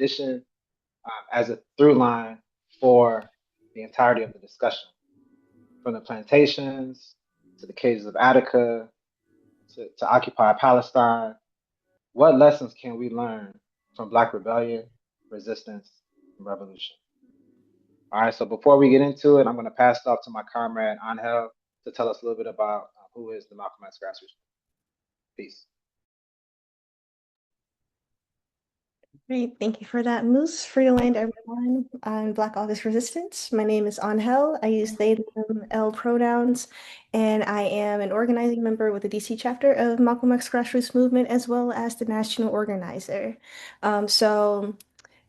tradition as a through line for the entirety of the discussion, from the plantations to the caves of Attica to occupy Palestine. What lessons can we learn from Black rebellion, resistance, and revolution? All right, so before we get into it, I'm going to pass it off to my comrade Angel to tell us a little bit about who is the Malcolm X grassroots. Peace. Great, thank you for that, Moose. Free to land, everyone, on Black August Resistance. My name is Angel. I use they, them, L pronouns, and I am an organizing member with the DC chapter of Malcolm X Grassroots Movement, as well as the national organizer.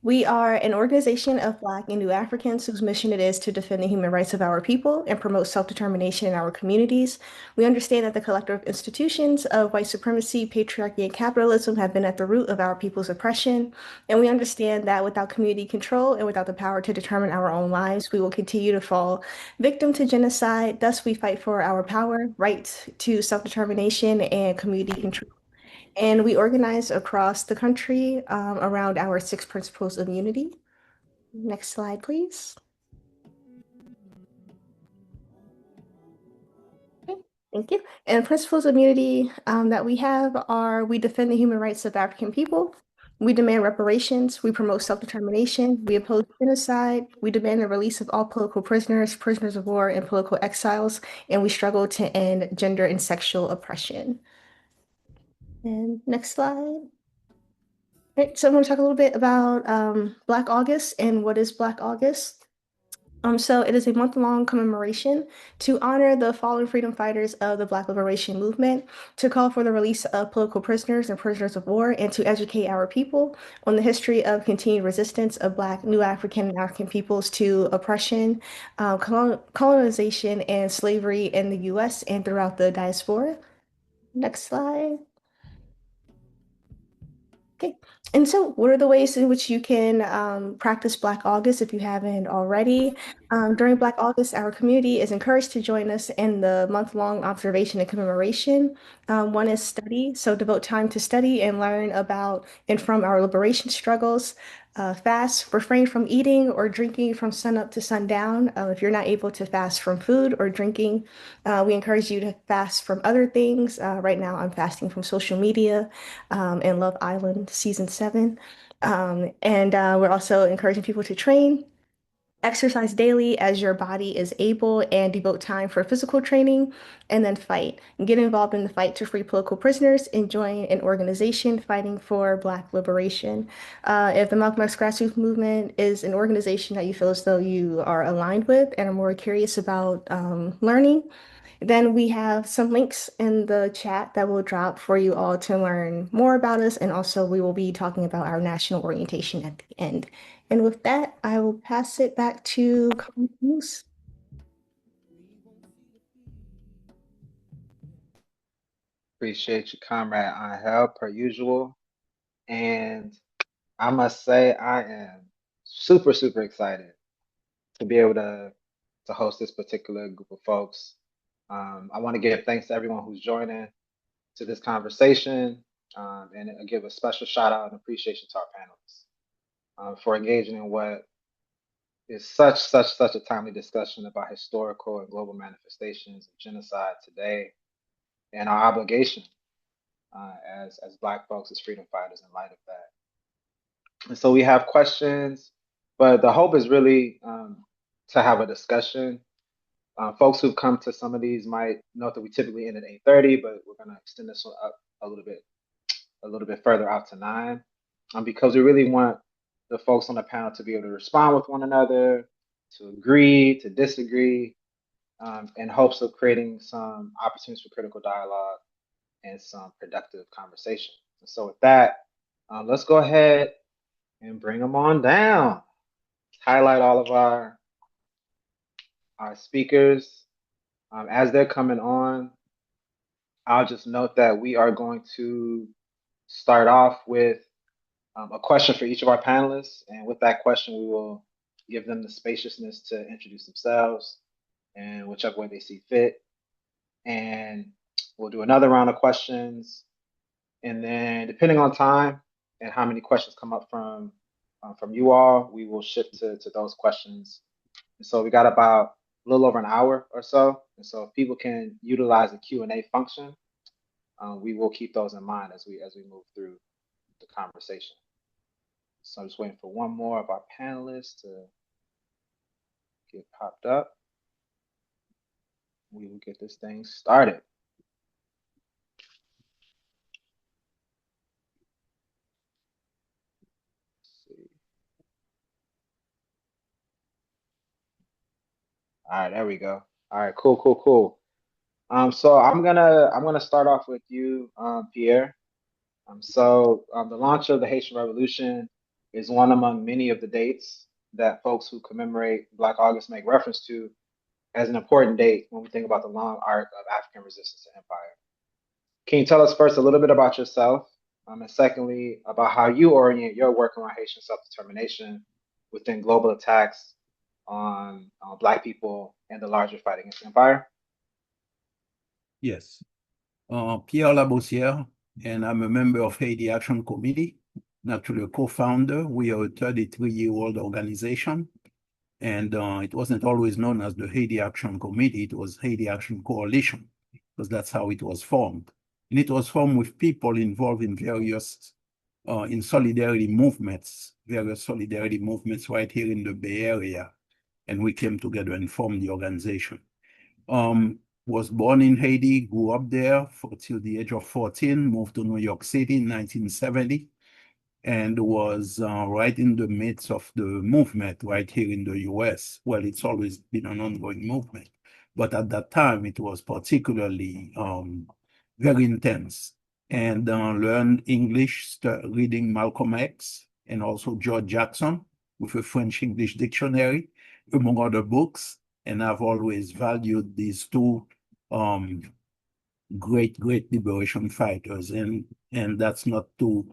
We are an organization of Black and New Africans whose mission it is to defend the human rights of our people and promote self-determination in our communities. We understand that the collective institutions of white supremacy, patriarchy, and capitalism have been at the root of our people's oppression. And we understand that without community control and without the power to determine our own lives, we will continue to fall victim to genocide. Thus, we fight for our power, right to self-determination, and community control. And we organize across the country around our 6 principles of unity. Next slide, please. Okay, thank you. And principles of unity that we have are: we defend the human rights of African people, we demand reparations, we promote self-determination, we oppose genocide, we demand the release of all political prisoners, prisoners of war, and political exiles, and we struggle to end gender and sexual oppression. And next slide. Right, so I'm going to talk a little bit about Black August and what is Black August. So it is a month-long commemoration to honor the fallen freedom fighters of the Black Liberation Movement, to call for the release of political prisoners and prisoners of war, and to educate our people on the history of continued resistance of Black, New African, and African peoples to oppression, colonization, and slavery in the US and throughout the diaspora. Next slide. Okay, and so what are the ways in which you can practice Black August if you haven't already? During Black August, our community is encouraged to join us in the month-long observation and commemoration. One is study, so devote time to study and learn about and from our liberation struggles. Fast, refrain from eating or drinking from sunup to sundown. If you're not able to fast from food or drinking, we encourage you to fast from other things. Right now, I'm fasting from social media and Love Island season 7. We're also encouraging people to train, exercise daily as your body is able, and devote time for physical training, and then fight. Get involved in the fight to free political prisoners and join an organization fighting for Black liberation. If the Malcolm X Grassroots Movement is an organization that you feel as though you are aligned with and are more curious about learning, then we have some links in the chat that will drop for you all to learn more about us. And also we will be talking about our national orientation at the end. And with that, I will pass it back to Moose. Appreciate you, comrade Angel, per usual. And I must say, I am super, super excited to be able to host this particular group of folks. I want to give thanks to everyone who's joining to this conversation, and give a special shout out and appreciation to our panelists for engaging in what is such a timely discussion about historical and global manifestations of genocide today, and our obligation as Black folks, as freedom fighters, in light of that. And so we have questions, but the hope is really to have a discussion. Folks who've come to some of these might note that we typically end at 8:30, but we're going to extend this one up a little bit further out to 9, because we really want the folks on the panel to be able to respond with one another, to agree, to disagree, in hopes of creating some opportunities for critical dialogue and some productive conversation. And so with that, let's go ahead and bring them on down. Highlight all of our speakers. As they're coming on, I'll just note that we are going to start off with a question for each of our panelists. And with that question, we will give them the spaciousness to introduce themselves in whichever way they see fit. And we'll do another round of questions. And then depending on time and how many questions come up from from you all, we will shift to those questions. And so we got about a little over an hour or so. And so if people can utilize the Q&A function, we will keep those in mind as we move through the conversation. So I'm just waiting for one more of our panelists to get popped up. We will get this thing started. Let's see. All right, there we go. All right, cool. So I'm gonna start off with you, Pierre. The launch of the Haitian Revolution is one among many of the dates that folks who commemorate Black August make reference to as an important date when we think about the long arc of African resistance to empire. Can you tell us first a little bit about yourself, and secondly, about how you orient your work around Haitian self-determination within global attacks on Black people and the larger fight against empire? Yes. Pierre LaBossiere, and I'm a member of Haiti Action Committee, naturally a co-founder. We are a 33-year-old organization, and it wasn't always known as the Haiti Action Committee. It was Haiti Action Coalition, because that's how it was formed. And it was formed with people involved in various various solidarity movements right here in the Bay Area. And we came together and formed the organization. Was born in Haiti, grew up there till the age of 14, moved to New York City in 1970, and was right in the midst of the movement right here in the US. Well, it's always been an ongoing movement, but at that time it was particularly very intense, and learned English, reading Malcolm X and also George Jackson with a French-English dictionary, among other books. And I've always valued these two great liberation fighters. And that's not to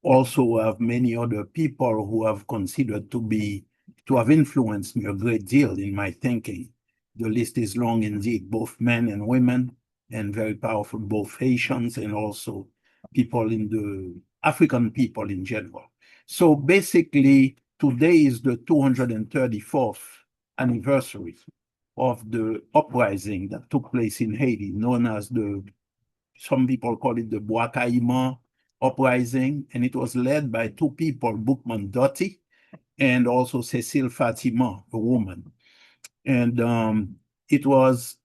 also have many other people who have considered to have influenced me a great deal in my thinking. The list is long indeed, both men and women, and very powerful, both Haitians and also people in the African people in general. So basically, today is the 234th anniversary of the uprising that took place in Haiti, known as some people call it the Bois Caïman uprising, and it was led by two people, Boukman Dotti and also Cécile Fatima, a woman. And it was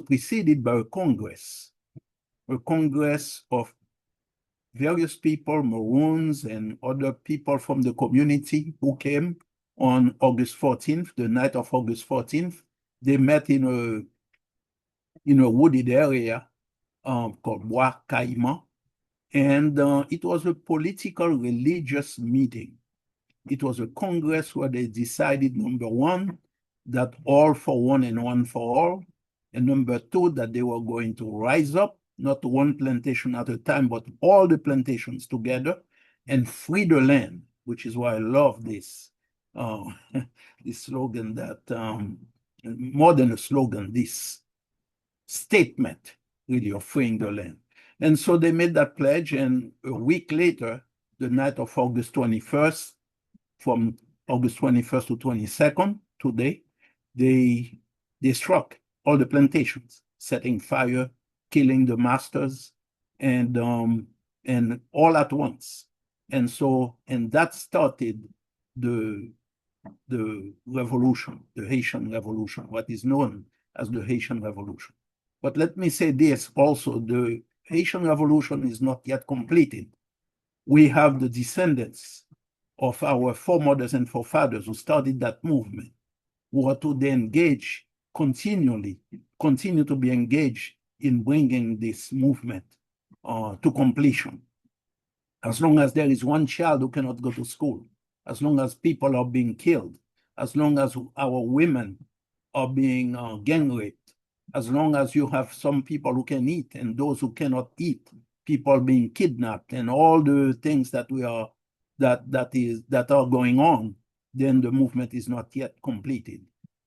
preceded by a congress of various people, Maroons and other people from the community who came on August 14th, the night of August 14th. They met in a wooded area called Bois Caïman, and it was a political religious meeting. It was a congress where they decided, number one, that all for one and one for all, and number two, that they were going to rise up, not one plantation at a time, but all the plantations together, and free the land, which is why I love this this slogan, that more than a slogan, this statement really of freeing the land. And so they made that pledge, and a week later, the night of August 21st, from August 21st to 22nd, today, they struck all the plantations, setting fire, killing the masters, and all at once. And that started the revolution, the Haitian Revolution, what is known as the Haitian Revolution. But let me say this also, the Haitian Revolution is not yet completed. We have the descendants of our foremothers and forefathers who started that movement, who are to then continue to be engaged in bringing this movement to completion. As long as there is one child who cannot go to school, as long as people are being killed, as long as our women are being gang raped, as long as you have some people who can eat and those who cannot eat, people being kidnapped, and all the things that are going on, then the movement is not yet completed.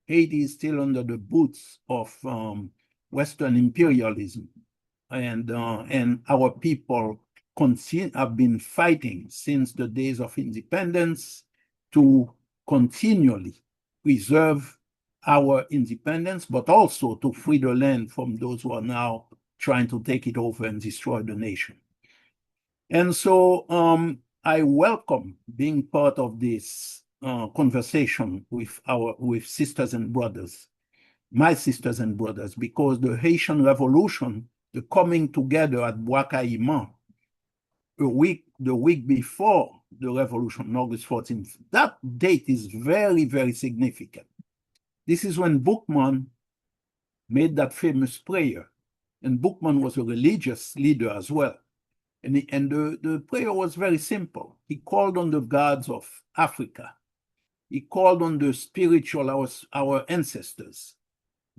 Haiti is still under the boots of Western imperialism, and our people have been fighting since the days of independence to continually preserve our independence, but also to free the land from those who are now trying to take it over and destroy the nation. And so I welcome being part of this conversation with sisters and brothers, my sisters and brothers, because the Haitian Revolution, the coming together at Bois-Caïman, the week before the revolution, August 14th, that date is very, very significant. This is when Boukman made that famous prayer. And Boukman was a religious leader as well. And the prayer was very simple. He called on the gods of Africa. He called on the spiritual, our ancestors.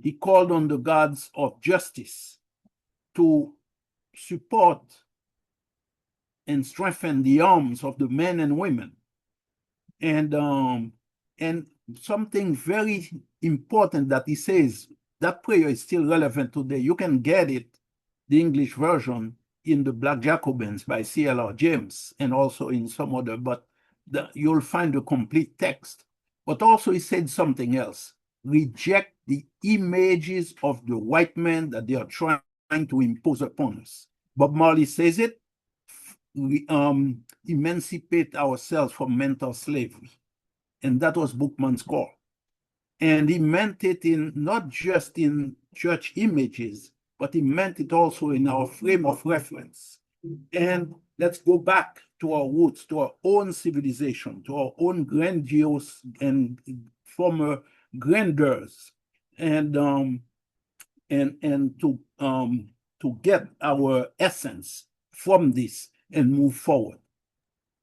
He called on the gods of justice to support and strengthen the arms of the men and women. And something very important that he says, that prayer is still relevant today. You can get it, the English version, in the Black Jacobins by C.L.R. James, and also in some other, but you'll find the complete text. But also he said something else. Reject the images of the white men that they are trying to impose upon us. Bob Marley says it, emancipate ourselves from mental slavery. And that was Boukman's call. And he meant it in not just in church images, but he meant it also in our frame of reference. And let's go back to our roots, to our own civilization, to our own grandiose and former grandeurs, and to get our essence from this and move forward.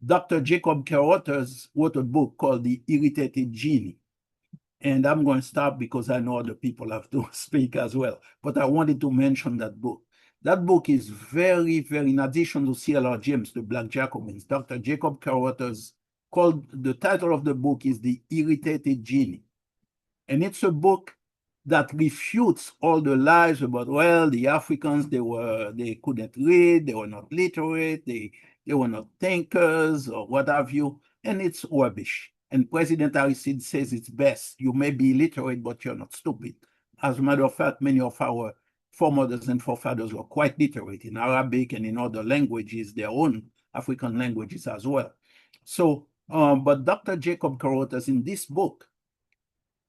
Dr. Jacob Carruthers wrote a book called The Irritated Genie. And I'm going to stop because I know other people have to speak as well. But I wanted to mention that book. That book is very, very, in addition to C.L.R. James, the Black Jacobins, Dr. Jacob Carruthers the title of the book is The Irritated Genie. And it's a book that refutes all the lies about, well, the Africans, they couldn't read, they were not literate, they were not thinkers or what have you, and it's rubbish. And President Aristide says it's best. You may be illiterate, but you're not stupid. As a matter of fact, many of our foremothers and forefathers were quite literate in Arabic and in other languages, their own African languages as well. So, but Dr. Jacob Carruthers, in this book,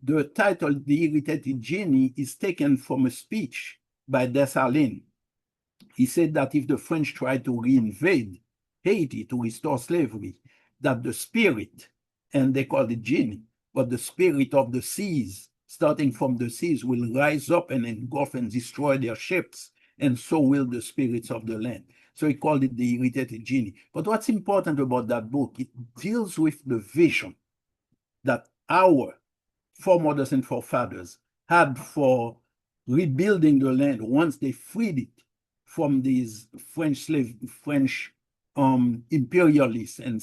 the title, The Irritated Genie, is taken from a speech by Dessalines. He said that if the French tried to reinvade Haiti to restore slavery, that the spirit, and they call it genie, but the spirit of the seas, starting from the seas, will rise up and engulf and destroy their ships, and so will the spirits of the land. So he called it The Irritated Genie. But what's important about that book, it deals with the vision that our foremothers and forefathers had for rebuilding the land once they freed it from these French imperialists and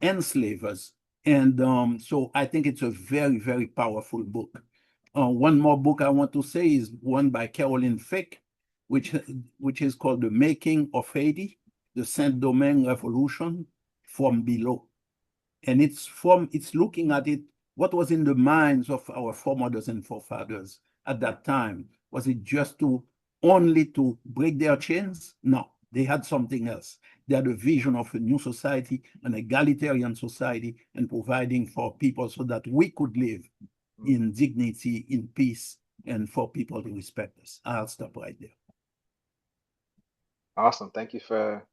enslavers. And so I think it's a very, very powerful book. One more book I want to say is one by Caroline Fick, which is called The Making of Haiti, the Saint-Domingue Revolution from Below. And it's looking at it, what was in the minds of our foremothers and forefathers at that time. Was it just only to break their chains? No, they had something else. They had a vision of a new society, an egalitarian society, and providing for people so that we could live in dignity, in peace, and for people to respect us. I'll stop right there. Awesome. Thank you for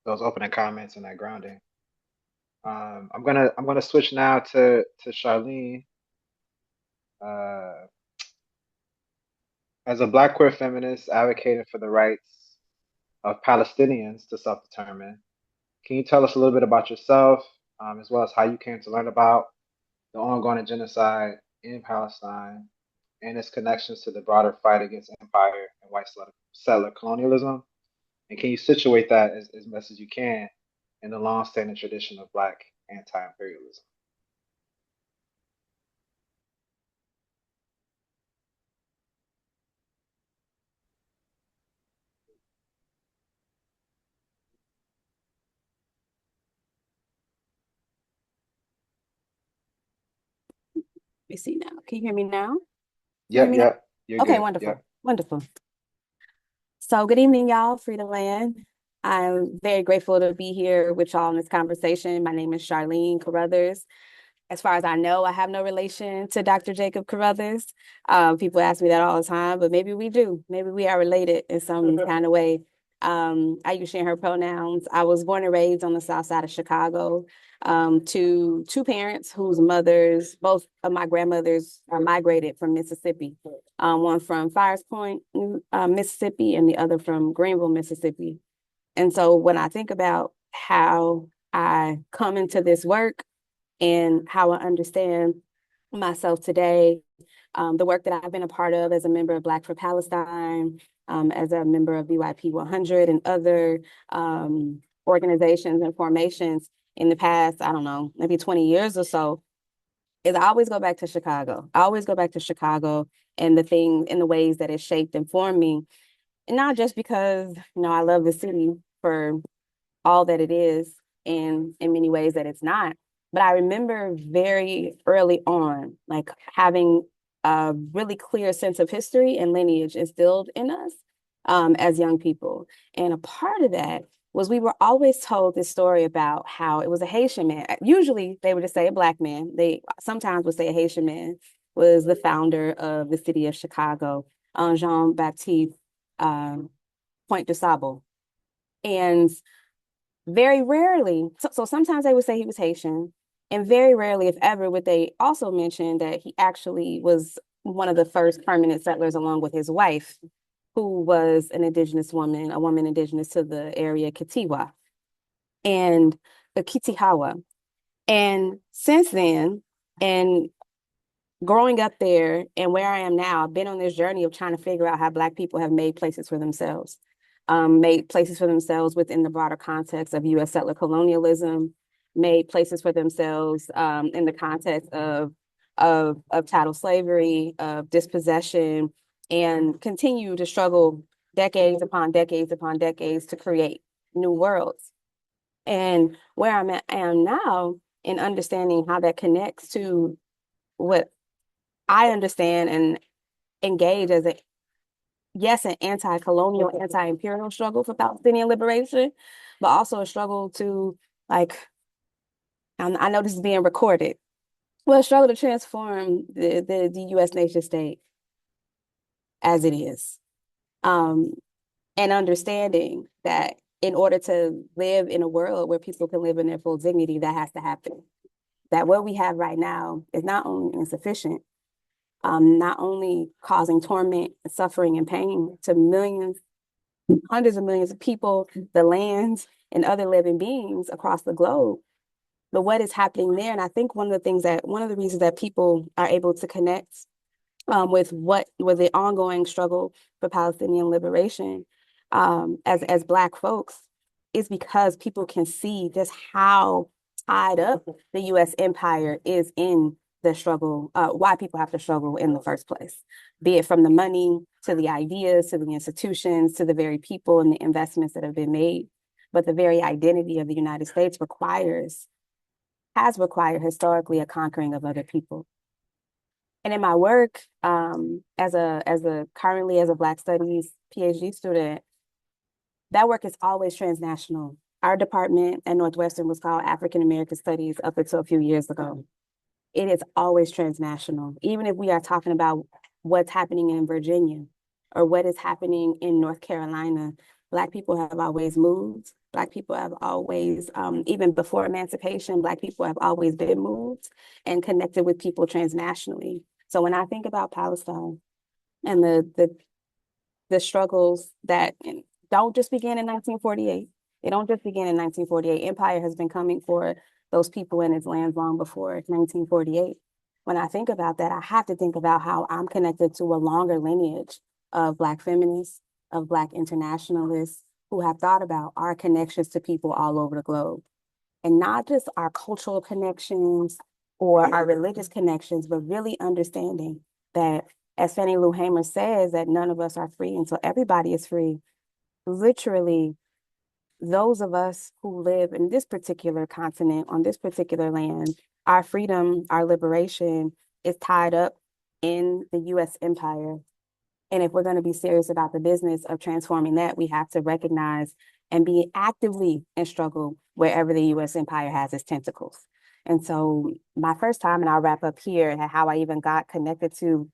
those opening comments and that grounding. I'm gonna switch now to Charlene. As a Black queer feminist advocating for the rights of Palestinians to self-determine, can you tell us a little bit about yourself, as well as how you came to learn about the ongoing genocide in Palestine and its connections to the broader fight against empire and white settler colonialism? And can you situate that as best as you can in the long-standing tradition of Black anti-imperialism? me see now. Can you hear me now? Yep, yep. You're Okay, good. wonderful. Yep. Wonderful. So good evening, y'all, Freedom Land. I'm very grateful to be here with y'all in this conversation. My name is Charlene Carruthers. As far as I know, I have no relation to Dr. Jacob Carruthers. People ask me that all the time, but maybe we do. Maybe we are related in some kind of way. I use she and her pronouns. I was born and raised on the south side of Chicago to two parents whose mothers, both of my grandmothers, are migrated from Mississippi. One from Fires Point, Mississippi, and the other from Greenville, Mississippi. And so when I think about how I come into this work and how I understand myself today, the work that I've been a part of as a member of Black for Palestine, as a member of BYP 100 and other organizations and formations in the past, I don't know, maybe 20 years or so, is I always go back to Chicago. I always go back to Chicago and the things and the ways that it shaped and formed me. And not just because, I love the city for all that it is and in many ways that it's not. But I remember very early on, like having a really clear sense of history and lineage instilled in us as young people. And a part of that was we were always told this story about how it was a Haitian man. Usually they would just say a Black man. They sometimes would say a Haitian man was the founder of the city of Chicago, Jean-Baptiste Point de Sable. And very rarely, so sometimes they would say he was Haitian, and very rarely, if ever, would they also mention that he actually was one of the first permanent settlers along with his wife, who was an indigenous woman, a woman indigenous to the area, Kitiwa, and Kitihawa. And since then, and growing up there and where I am now, I've been on this journey of trying to figure out how Black people have made places for themselves, made places for themselves within the broader context of U.S. settler colonialism, made places for themselves in the context of chattel slavery, of dispossession, and continue to struggle decades upon decades upon decades to create new worlds. And where I am now in understanding how that connects to what I understand and engage as an anti-colonial, anti-imperial struggle for Palestinian liberation, but also a struggle to, like, I know this is being recorded, well, a struggle to transform the U.S. nation state as it is. And understanding that in order to live in a world where people can live in their full dignity, that has to happen. That what we have right now is not only insufficient, not only causing torment, suffering, and pain to millions, hundreds of millions of people, the lands, and other living beings across the globe, but what is happening there. And I think one of the reasons that people are able to connect with the ongoing struggle for Palestinian liberation as Black folks is because people can see just how tied up the U.S. empire is in the struggle, why people have to struggle in the first place, be it from the money to the ideas, to the institutions, to the very people and the investments that have been made. But the very identity of the United States has required historically a conquering of other people. And in my work, currently as a Black Studies PhD student, that work is always transnational. Our department at Northwestern was called African American Studies up until a few years ago. It is always transnational. Even if we are talking about what's happening in Virginia or what is happening in North Carolina, Black people have always moved. Black people have always, even before emancipation, Black people have always been moved and connected with people transnationally. So when I think about Palestine and the struggles that don't just begin in 1948, they don't just begin in 1948. Empire has been coming for those people in its lands long before 1948. When I think about that, I have to think about how I'm connected to a longer lineage of Black feminists, of Black internationalists who have thought about our connections to people all over the globe. And not just our cultural connections or our religious connections, but really understanding that, as Fannie Lou Hamer says, that none of us are free until everybody is free. Literally, those of us who live in this particular continent, on this particular land, our freedom, our liberation is tied up in the US empire. And if we're going to be serious about the business of transforming that, we have to recognize and be actively in struggle wherever the US empire has its tentacles. And so my first time, and I'll wrap up here, how I even got connected to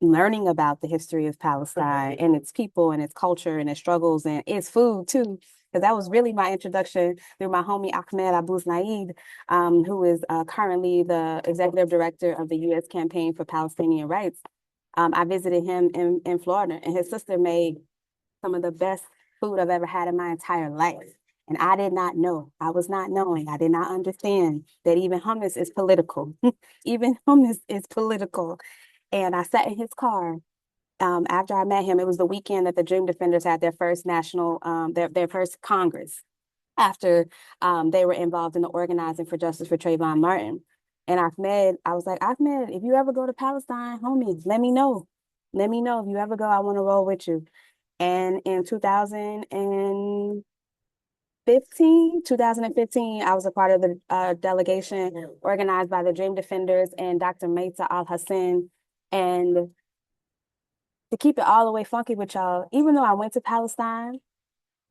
learning about the history of Palestine and its people and its culture and its struggles and its food too, because that was really my introduction through my homie Ahmed Abu Znaid, who is currently the executive director of the U.S. Campaign for Palestinian Rights. I visited him in Florida, and his sister made some of the best food I've ever had in my entire life. And I did not know. I was not knowing. I did not understand that even hummus is political. Even hummus is political. And I sat in his car after I met him. It was the weekend that the Dream Defenders had their first national, their first Congress after they were involved in the organizing for justice for Trayvon Martin. And Ahmed, I was like, Ahmed, if you ever go to Palestine, homie, let me know. Let me know if you ever go. I want to roll with you. And in 2015, I was a part of the delegation organized by the Dream Defenders and Dr. Maita Al-Hassan. And to keep it all the way funky with y'all, even though I went to Palestine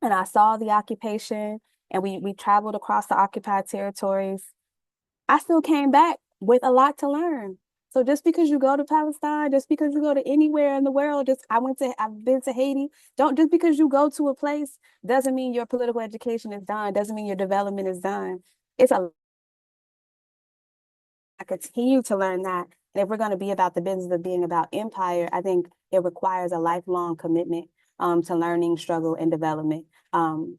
and I saw the occupation and we traveled across the occupied territories, I still came back with a lot to learn. So just because you go to Palestine, just because you go to anywhere in the world, I've been to Haiti. Just because you go to a place doesn't mean your political education is done, doesn't mean your development is done. I continue to learn that. And if we're going to be about the business of being about empire, I think it requires a lifelong commitment to learning, struggle, and development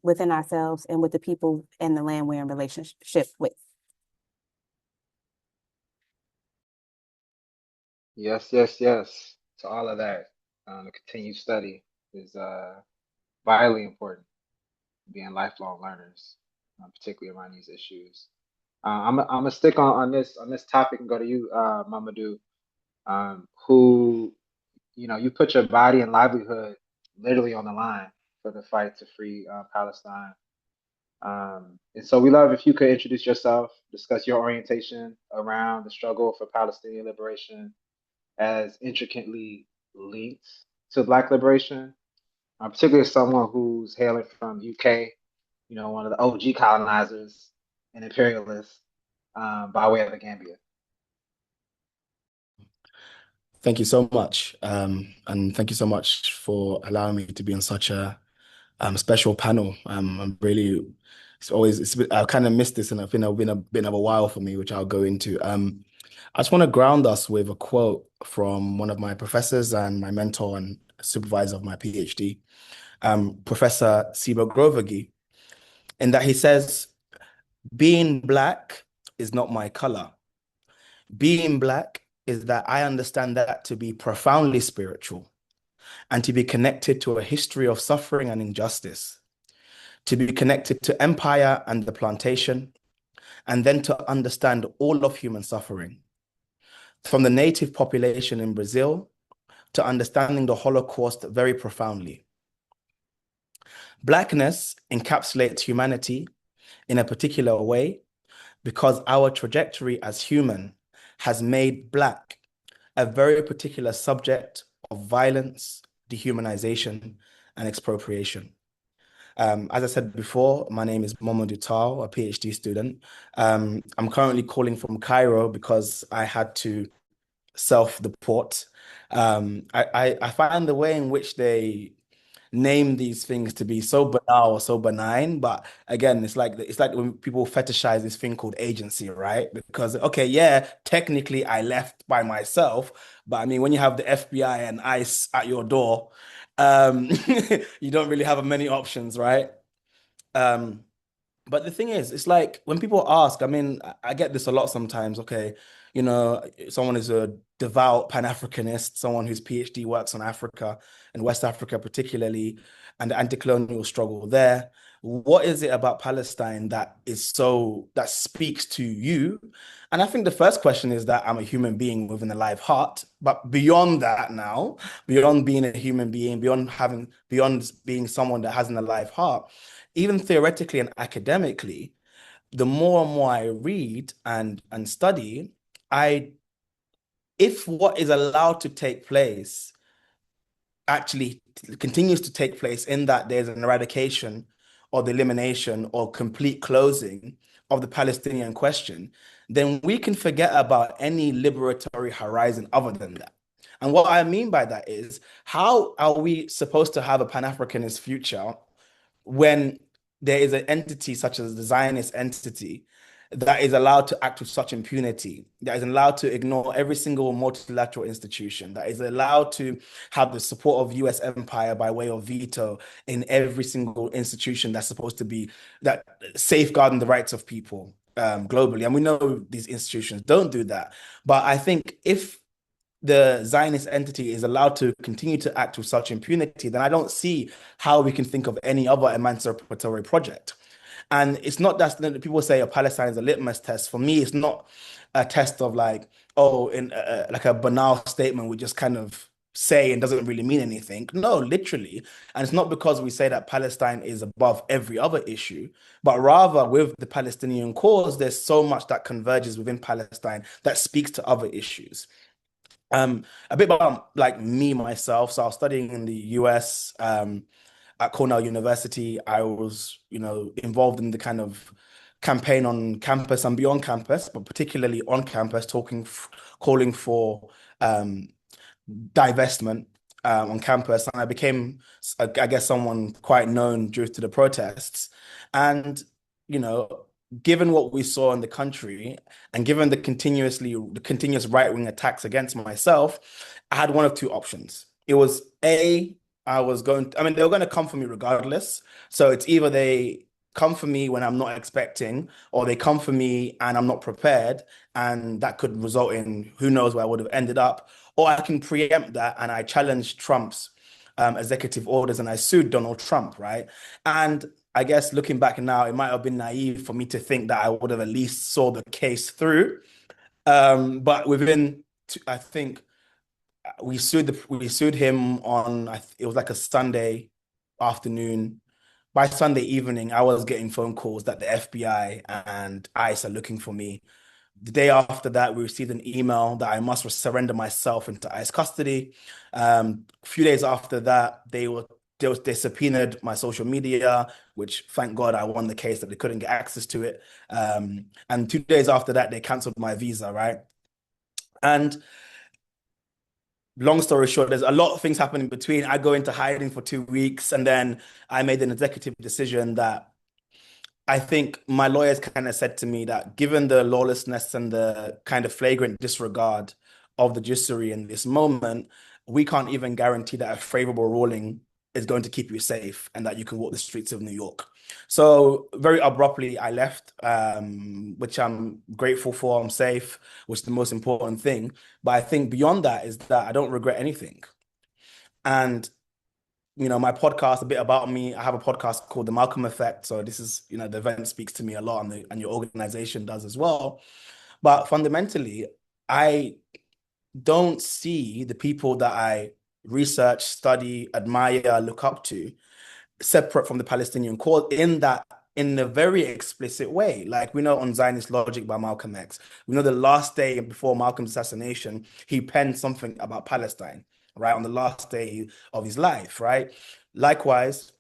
within ourselves and with the people and the land we're in relationship with. Yes, yes, yes. To all of that, the continued study is vitally important. Being lifelong learners, particularly around these issues. I'm gonna stick on this topic and go to you, Momodou, who you put your body and livelihood literally on the line for the fight to free Palestine. And so we love if you could introduce yourself, discuss your orientation around the struggle for Palestinian liberation as intricately linked to Black liberation, particularly as someone who's hailing from UK, one of the OG colonizers and imperialists by way of the Gambia. Thank you so much. And thank you so much for allowing me to be on such a special panel. I'm really, I kind of missed this and it's been a bit of a while for me, which I'll go into. I just want to ground us with a quote from one of my professors and my mentor and supervisor of my PhD, Professor Siba Grovegi, in that he says, being Black is not my color. Being Black is that I understand that to be profoundly spiritual and to be connected to a history of suffering and injustice, to be connected to empire and the plantation, and then to understand all of human suffering, from the native population in Brazil to understanding the Holocaust very profoundly. Blackness encapsulates humanity in a particular way because our trajectory as human has made Black a very particular subject of violence, dehumanization, and expropriation. As I said before, my name is Momodou Taal, a PhD student. I'm currently calling from Cairo because I had to self-deport. I find the way in which they name these things to be so banal or so benign, but again, it's like when people fetishize this thing called agency, right? Because okay, yeah, technically I left by myself, but I mean, when you have the FBI and ICE at your door, you don't really have many options, right? But the thing is, it's like when people ask, I mean, I get this a lot sometimes. Okay, someone is a devout Pan-Africanist, someone whose PhD works on Africa and West Africa particularly, and the anti-colonial struggle there. What is it about Palestine that speaks to you? And I think the first question is that I'm a human being with an alive heart. But beyond that now, beyond being a human being, beyond being someone that has an alive heart, even theoretically and academically, the more and more I read and study, if what is allowed to take place actually continues to take place, in that there's an eradication or the elimination or complete closing of the Palestinian question, then we can forget about any liberatory horizon other than that. And what I mean by that is, how are we supposed to have a Pan-Africanist future when there is an entity such as the Zionist entity that is allowed to act with such impunity, that is allowed to ignore every single multilateral institution, that is allowed to have the support of US empire by way of veto in every single institution that's supposed to be that safeguarding the rights of people globally. And we know these institutions don't do that. But I think if the Zionist entity is allowed to continue to act with such impunity, then I don't see how we can think of any other emancipatory project. And it's not that people say Palestine is a litmus test. For me, it's not a test of like, oh, in like a banal statement we just kind of say and doesn't really mean anything. No, literally. And it's not because we say that Palestine is above every other issue, but rather with the Palestinian cause, there's so much that converges within Palestine that speaks to other issues. A bit about like me, myself. So I was studying in the US at Cornell University. I was, involved in the kind of campaign on campus and beyond campus, but particularly on campus, calling for divestment on campus. And I became, I guess, someone quite known due to the protests. And, given what we saw in the country and given the continuous right-wing attacks against myself, I had one of two options. It was they were going to come for me regardless. So it's either they come for me when I'm not expecting, or they come for me and I'm not prepared, and that could result in who knows where I would have ended up. Or I can preempt that and I challenge Trump's executive orders and I sued Donald Trump, right? And I guess looking back now, it might have been naive for me to think that I would have at least saw the case through. But I think we sued him on, it was like a Sunday afternoon. By Sunday evening, I was getting phone calls that the FBI and ICE are looking for me. The day after that, we received an email that I must surrender myself into ICE custody. A few days after that, they subpoenaed my social media, which thank God I won the case that they couldn't get access to it. And 2 days after that, they canceled my visa, right? And long story short, there's a lot of things happening in between. I go into hiding for 2 weeks, and then I made an executive decision that I think my lawyers kind of said to me that given the lawlessness and the kind of flagrant disregard of the judiciary in this moment, we can't even guarantee that a favorable ruling is going to keep you safe and that you can walk the streets of New York. So very abruptly, I left, which I'm grateful for. I'm safe, which is the most important thing. But I think beyond that is that I don't regret anything. And my podcast, a bit about me, I have a podcast called The Malcolm Effect. So this is, the event speaks to me a lot, and your organization does as well. But fundamentally, I don't see the people that I research, study, admire, look up to separate from the Palestinian cause in a very explicit way. Like we know on Zionist Logic by Malcolm X, we know the last day before Malcolm's assassination, he penned something about Palestine, right? On the last day of his life, right? Likewise,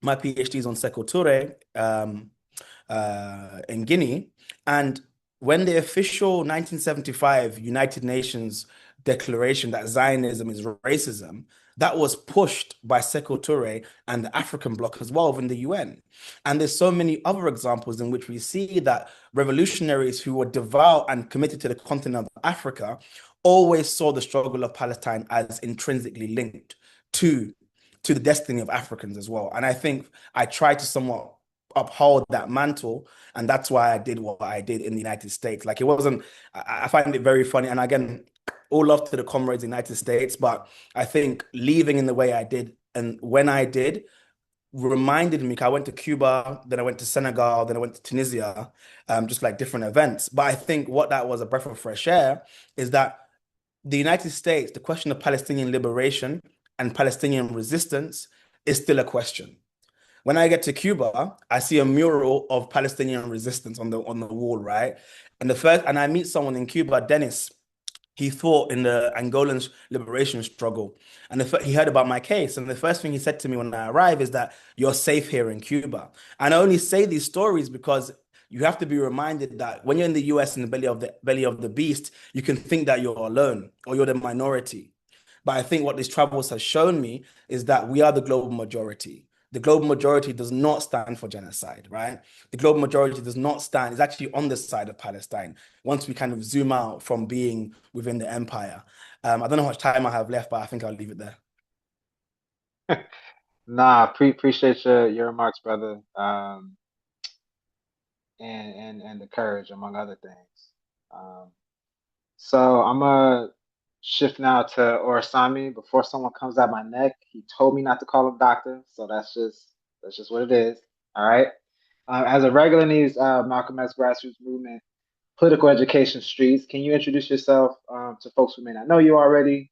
my PhD is on Sekou Touré in Guinea. And when the official 1975 United Nations declaration that Zionism is racism, that was pushed by Sekou Touré and the African bloc as well within the UN. And there's so many other examples in which we see that revolutionaries who were devout and committed to the continent of Africa always saw the struggle of Palestine as intrinsically linked to the destiny of Africans as well. And I think I tried to somewhat uphold that mantle, and that's why I did what I did in the United States. Like it wasn't, I find it very funny. And again, all love to the comrades in the United States, but I think leaving in the way I did and when I did reminded me, I went to Cuba, then I went to Senegal, then I went to Tunisia, just like different events. But I think what that was a breath of fresh air is that the United States, the question of Palestinian liberation and Palestinian resistance is still a question. When I get to Cuba, I see a mural of Palestinian resistance on the wall, right? And I meet someone in Cuba, Dennis. He fought in the Angolan liberation struggle, and he heard about my case. And the first thing he said to me when I arrived is that you're safe here in Cuba. And I only say these stories because you have to be reminded that when you're in the US in the belly of the beast, you can think that you're alone or you're the minority. But I think what this travels has shown me is that we are the global majority. The global majority does not stand for genocide, right? The global majority does not stand, is actually on the side of Palestine once we kind of zoom out from being within the empire. I don't know how much time I have left, but I think I'll leave it there. Nah, appreciate your remarks, brother, and the courage, among other things. Um, so I'm gonna shift now to Orisanmi. Before someone comes at my neck, he told me not to call him doctor, so that's just what it is. All right. As a regular in these Malcolm X grassroots movement, political education streets, can you introduce yourself to folks who may not know you already,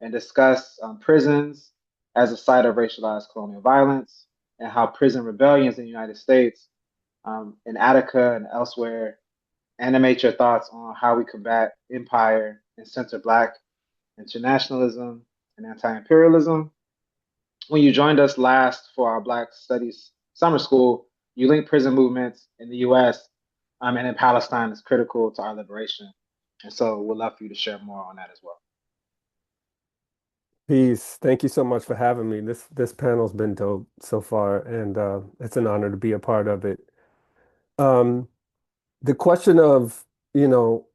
and discuss prisons as a site of racialized colonial violence and how prison rebellions in the United States, in Attica and elsewhere, animate your thoughts on how we combat empire and center Black internationalism and anti-imperialism. When you joined us last for our Black Studies summer school, you linked prison movements in the US and in Palestine as critical to our liberation. And so we'd love for you to share more on that as well. Peace. Thank you so much for having me. This panel's been dope so far, and it's an honor to be a part of it. Um, the question of,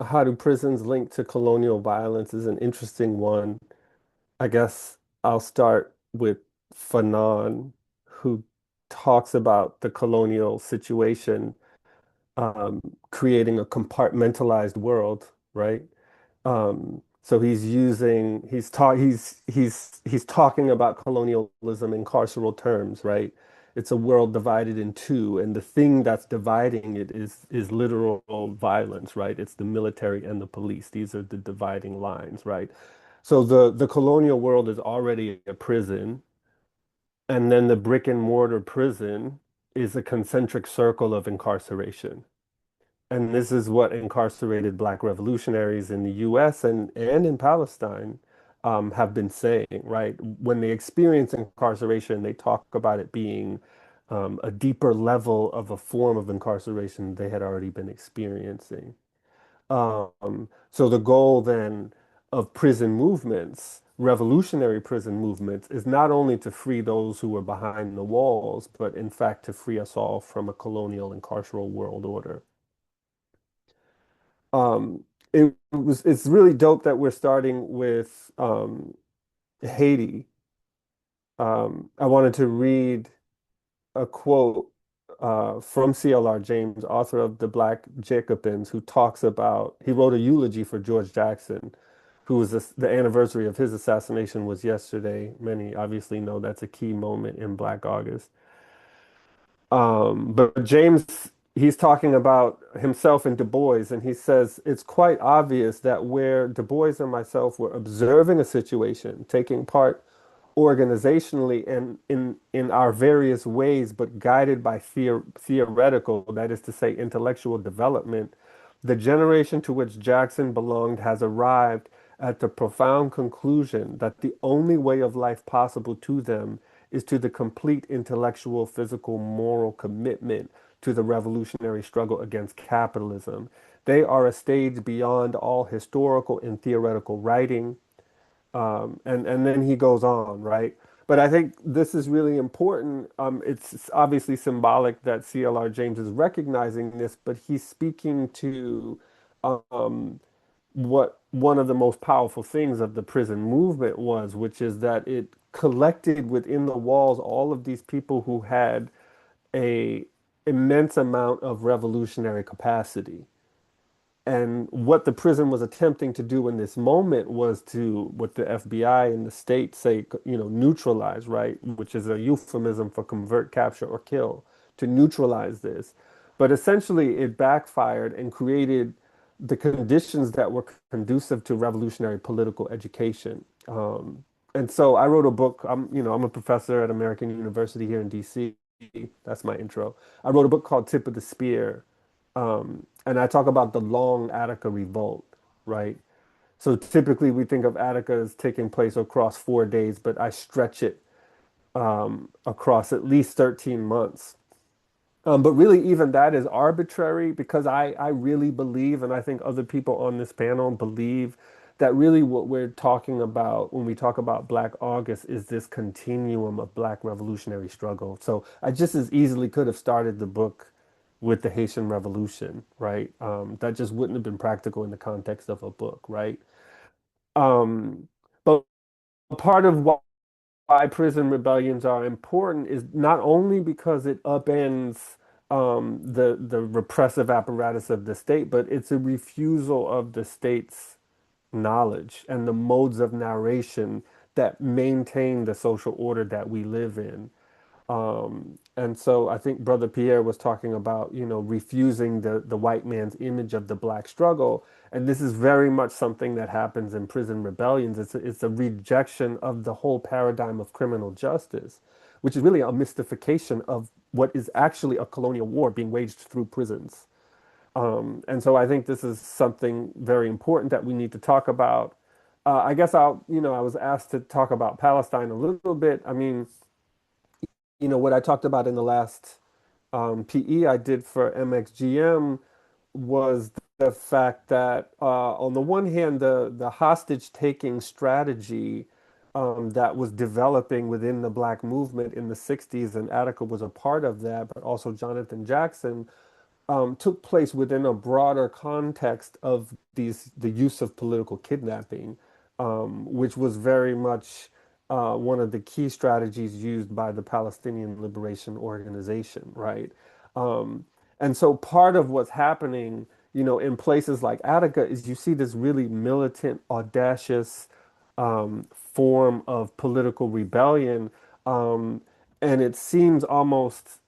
how do prisons link to colonial violence is an interesting one. I guess I'll start with Fanon, who talks about the colonial situation um, creating a compartmentalized world, right? So he's talking about colonialism in carceral terms, right? It's a world divided in two, and the thing that's dividing it is literal violence, right? It's the military and the police. These are the dividing lines, right? So the colonial world is already a prison, and then the brick and mortar prison is a concentric circle of incarceration. And this is what incarcerated Black revolutionaries in the US and in Palestine have been saying, right? When they experience incarceration, they talk about it being a deeper level of a form of incarceration they had already been experiencing. So the goal then of prison movements, revolutionary prison movements, is not only to free those who were behind the walls, but in fact to free us all from a colonial and carceral world order. Um, it's really dope that we're starting with Haiti. I wanted to read a quote from C.L.R. James, author of The Black Jacobins, who talks about, he wrote a eulogy for George Jackson, who was the anniversary of his assassination was yesterday. Many obviously know that's a key moment in Black August. But James, he's talking about himself and Du Bois, and he says it's quite obvious that where Du Bois and myself were observing a situation, taking part organizationally and in our various ways, but guided by theoretical, that is to say, intellectual development, the generation to which Jackson belonged has arrived at the profound conclusion that the only way of life possible to them is to the complete intellectual, physical, moral commitment to the revolutionary struggle against capitalism. They are a stage beyond all historical and theoretical writing. And then he goes on, right? But I think this is really important. It's obviously symbolic that C.L.R. James is recognizing this, but he's speaking to um, what one of the most powerful things of the prison movement was, which is that it collected within the walls all of these people who had a immense amount of revolutionary capacity. And what the prison was attempting to do in this moment was to, what the FBI and the state say, neutralize, right? Which is a euphemism for convert, capture, or kill, to neutralize this. But essentially, it backfired and created the conditions that were conducive to revolutionary political education. And so I wrote a book. I'm a professor at American University here in DC. That's my intro. I wrote a book called Tip of the Spear, and I talk about the long Attica revolt, right? So typically we think of Attica as taking place across 4 days, but I stretch it across at least 13 months. But really, even that is arbitrary because I really believe, and I think other people on this panel believe, that really what we're talking about when we talk about Black August is this continuum of Black revolutionary struggle. So I just as easily could have started the book with the Haitian Revolution, right? That just wouldn't have been practical in the context of a book, right? But part of why prison rebellions are important is not only because it upends the repressive apparatus of the state, but it's a refusal of the state's knowledge and the modes of narration that maintain the social order that we live in. And so I think Brother Pierre was talking about, refusing the white man's image of the black struggle. And this is very much something that happens in prison rebellions. It's a rejection of the whole paradigm of criminal justice, which is really a mystification of what is actually a colonial war being waged through prisons. And so I think this is something very important that we need to talk about. I guess I was asked to talk about Palestine a little bit. I mean, what I talked about in the last PE I did for MXGM was the fact that on the one hand, the hostage taking strategy that was developing within the Black movement in the 60s, and Attica was a part of that, but also Jonathan Jackson, took place within a broader context of the use of political kidnapping, which was very much one of the key strategies used by the Palestinian Liberation Organization, right? Um, and so part of what's happening, in places like Attica is you see this really militant, audacious form of political rebellion. Um, and it seems almost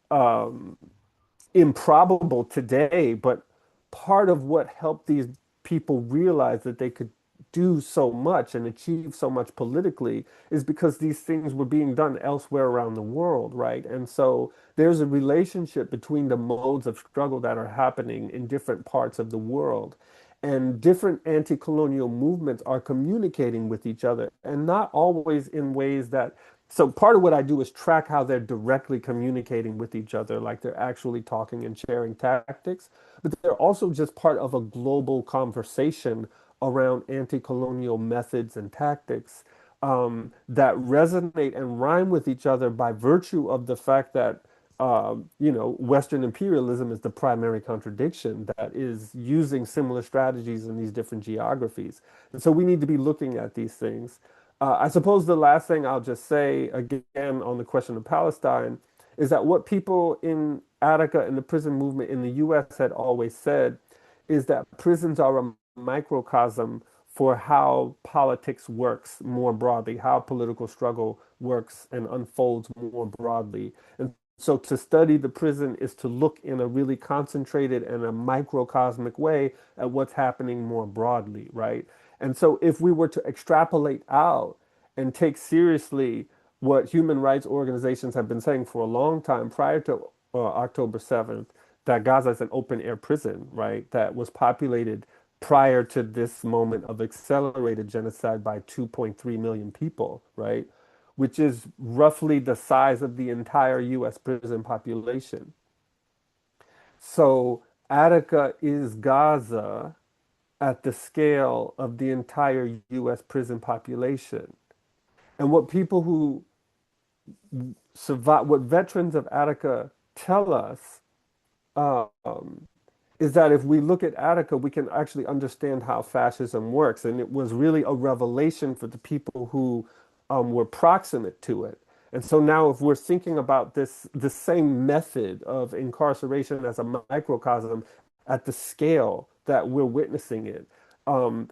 improbable today, but part of what helped these people realize that they could do so much and achieve so much politically is because these things were being done elsewhere around the world, right? And so there's a relationship between the modes of struggle that are happening in different parts of the world. And different anti-colonial movements are communicating with each other and not always in ways that so part of what I do is track how they're directly communicating with each other, like they're actually talking and sharing tactics, but they're also just part of a global conversation around anti-colonial methods and tactics that resonate and rhyme with each other by virtue of the fact that Western imperialism is the primary contradiction that is using similar strategies in these different geographies. And so we need to be looking at these things. I suppose the last thing I'll just say again on the question of Palestine is that what people in Attica and the prison movement in the US had always said is that prisons are a microcosm for how politics works more broadly, how political struggle works and unfolds more broadly. And so to study the prison is to look in a really concentrated and a microcosmic way at what's happening more broadly, right? And so if we were to extrapolate out and take seriously what human rights organizations have been saying for a long time prior to October 7th, that Gaza is an open air prison, right? That was populated prior to this moment of accelerated genocide by 2.3 million people, right? Which is roughly the size of the entire US prison population. So Attica is Gaza at the scale of the entire US prison population. And what people who survive, what veterans of Attica tell us um, is that if we look at Attica, we can actually understand how fascism works. And it was really a revelation for the people who were proximate to it. And so now, if we're thinking about the same method of incarceration as a microcosm at the scale that we're witnessing it, um,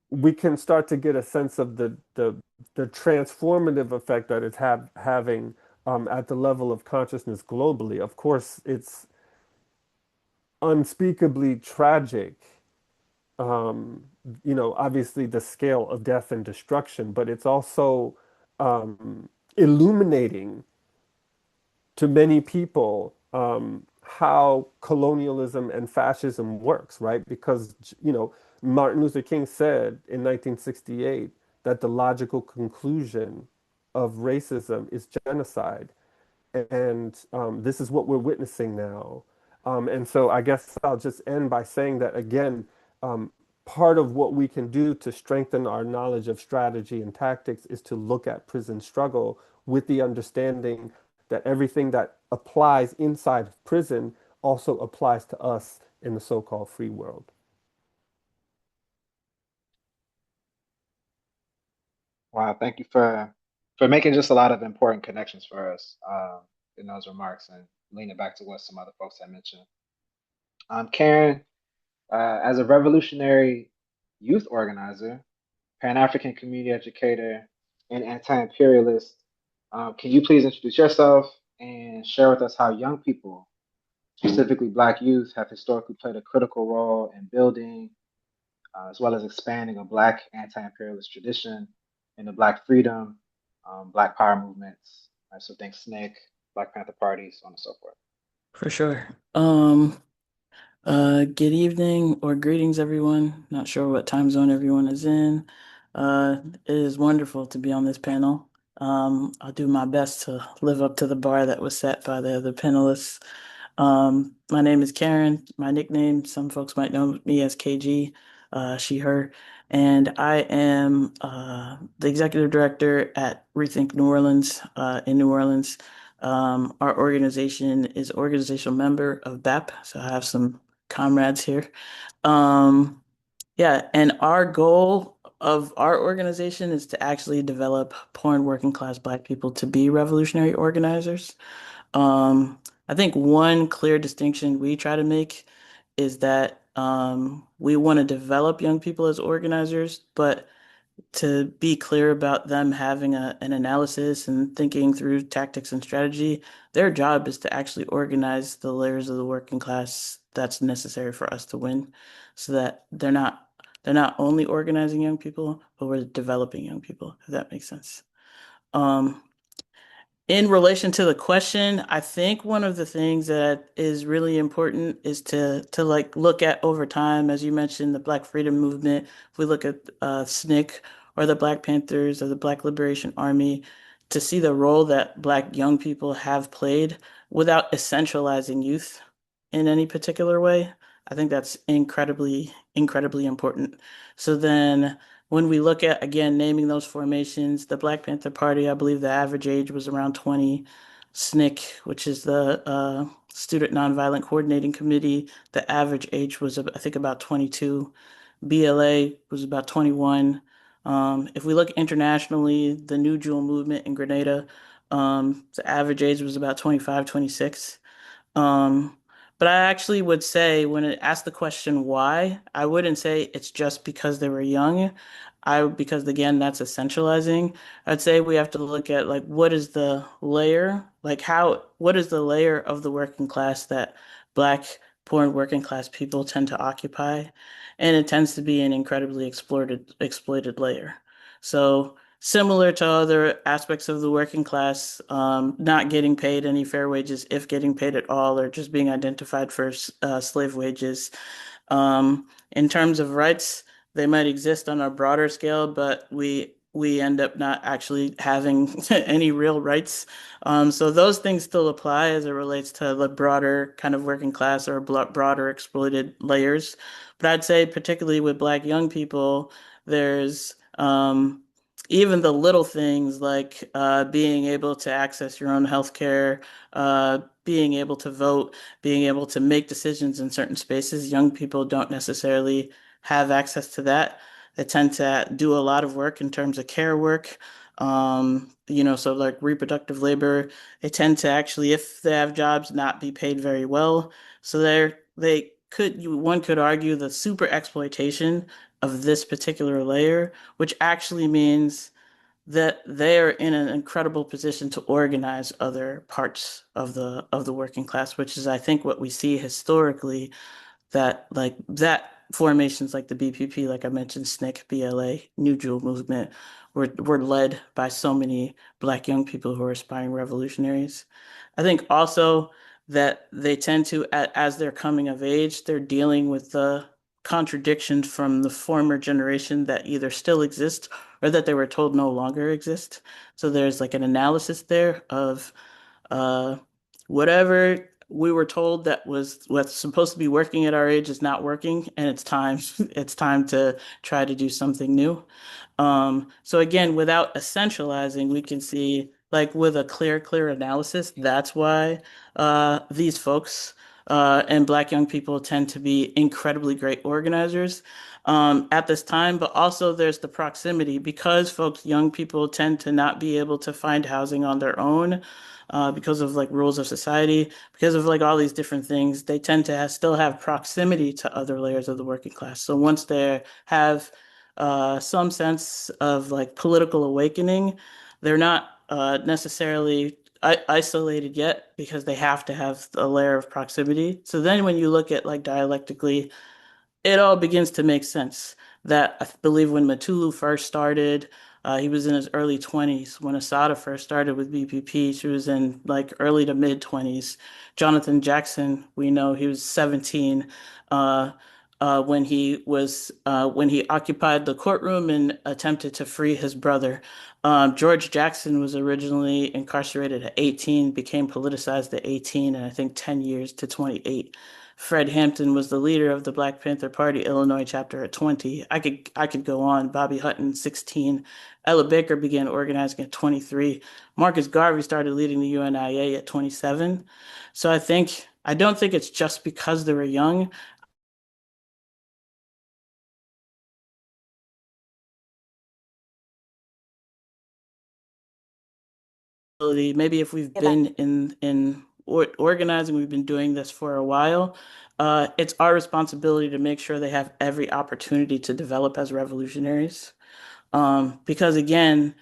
we can start to get a sense of the transformative effect that it's having at the level of consciousness globally. Of course, it's unspeakably tragic, um, obviously the scale of death and destruction, but it's also illuminating to many people how colonialism and fascism works, right? Because, Martin Luther King said in 1968 that the logical conclusion of racism is genocide. And this is what we're witnessing now. And so I guess I'll just end by saying that, again, um, part of what we can do to strengthen our knowledge of strategy and tactics is to look at prison struggle with the understanding that everything that applies inside of prison also applies to us in the so-called free world. Wow, thank you for making just a lot of important connections for us in those remarks and leaning back to what some other folks had mentioned. Karen, as a revolutionary youth organizer, Pan-African community educator, and anti-imperialist, can you please introduce yourself and share with us how young people, specifically Black youth, have historically played a critical role in building, as well as expanding a Black anti-imperialist tradition in the Black freedom, Black power movements, so think SNCC, Black Panther parties, so on and so forth. For sure. Good evening or greetings, everyone. Not sure what time zone everyone is in. It is wonderful to be on this panel. I'll do my best to live up to the bar that was set by the other panelists. My name is Karen. My nickname, some folks might know me as KG, she, her, and I am the executive director at Rethink New Orleans in New Orleans. Our organization is organizational member of BAP, so I have some comrades here. Yeah, and our goal of our organization is to actually develop poor and working class Black people to be revolutionary organizers. I think one clear distinction we try to make is that we want to develop young people as organizers, but to be clear about them having an analysis and thinking through tactics and strategy, their job is to actually organize the layers of the working class that's necessary for us to win, so that they're not only organizing young people, but we're developing young people, if that makes sense. In relation to the question, I think one of the things that is really important is to like look at over time, as you mentioned, the Black Freedom Movement. If we look at SNCC or the Black Panthers or the Black Liberation Army, to see the role that Black young people have played without essentializing youth in any particular way, I think that's incredibly, incredibly important. So then when we look at, again, naming those formations, the Black Panther Party, I believe the average age was around 20. SNCC, which is the Student Nonviolent Coordinating Committee, the average age was, I think, about 22. BLA was about 21. If we look internationally, the New Jewel movement in Grenada, the average age was about 25, 26. Um, but I actually would say when it asked the question why, I wouldn't say it's just because they were young. Because again, that's essentializing. I'd say we have to look at like what is the layer, what is the layer of the working class that Black, poor and working class people tend to occupy? And it tends to be an incredibly exploited layer. So similar to other aspects of the working class, not getting paid any fair wages, if getting paid at all, or just being identified for slave wages. In terms of rights, they might exist on a broader scale, but we end up not actually having any real rights. So those things still apply as it relates to the broader kind of working class or broader exploited layers. But I'd say particularly with Black young people, there's even the little things like being able to access your own healthcare, being able to vote, being able to make decisions in certain spaces. Young people don't necessarily have access to that. They tend to do a lot of work in terms of care work. So like reproductive labor, they tend to actually, if they have jobs, not be paid very well. So one could argue the super exploitation of this particular layer, which actually means that they're in an incredible position to organize other parts of the working class, which is, I think, what we see historically, that like that formations like the BPP, like I mentioned, SNCC, BLA, New Jewel movement, were led by so many Black young people who are aspiring revolutionaries. I think also that they tend to, as they're coming of age, they're dealing with the contradictions from the former generation that either still exist or that they were told no longer exist. So there's like an analysis there of uh, whatever we were told that was what's supposed to be working at our age is not working, and it's time it's time to try to do something new. So again, without essentializing, we can see like with a clear analysis, that's why these folks and Black young people tend to be incredibly great organizers at this time, but also there's the proximity because folks, young people tend to not be able to find housing on their own because of like rules of society, because of like all these different things, they tend to still have proximity to other layers of the working class. So once they have some sense of like political awakening, they're not necessarily isolated yet because they have to have a layer of proximity. So then when you look at like dialectically, it all begins to make sense. That I believe when Matulu first started, he was in his early 20s. When Asada first started with BPP, she was in like early to mid 20s. Jonathan Jackson, we know he was 17 uh, when he occupied the courtroom and attempted to free his brother. George Jackson was originally incarcerated at 18, became politicized at 18, and I think 10 years to 28. Fred Hampton was the leader of the Black Panther Party Illinois chapter at 20. I could go on. Bobby Hutton, 16. Ella Baker began organizing at 23. Marcus Garvey started leading the UNIA at 27. So I don't think it's just because they were young. Maybe if we've been in organizing, we've been doing this for a while. It's our responsibility to make sure they have every opportunity to develop as revolutionaries. Because again,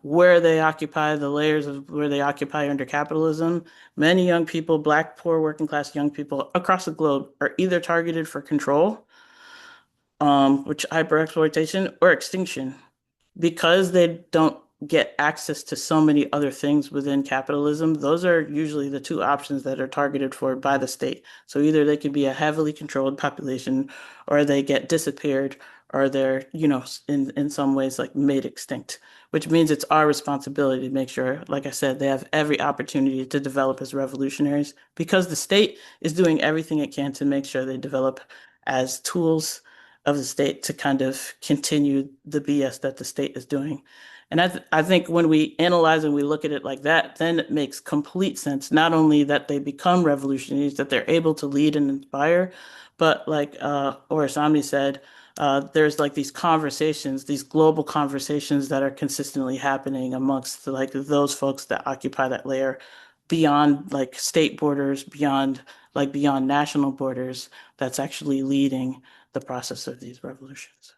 where they occupy the layers of where they occupy under capitalism, many young people, Black, poor, working class young people across the globe are either targeted for control, which hyper-exploitation, or extinction because they don't get access to so many other things within capitalism. Those are usually the two options that are targeted for by the state. So either they could be a heavily controlled population or they get disappeared or they're, in some ways like made extinct, which means it's our responsibility to make sure, like I said, they have every opportunity to develop as revolutionaries because the state is doing everything it can to make sure they develop as tools of the state to kind of continue the BS that the state is doing. And I think when we analyze and we look at it like that, then it makes complete sense. Not only that they become revolutionaries, that they're able to lead and inspire, but like Orisanmi said, there's like these conversations, these global conversations that are consistently happening amongst like those folks that occupy that layer beyond like state borders, beyond national borders, that's actually leading the process of these revolutions.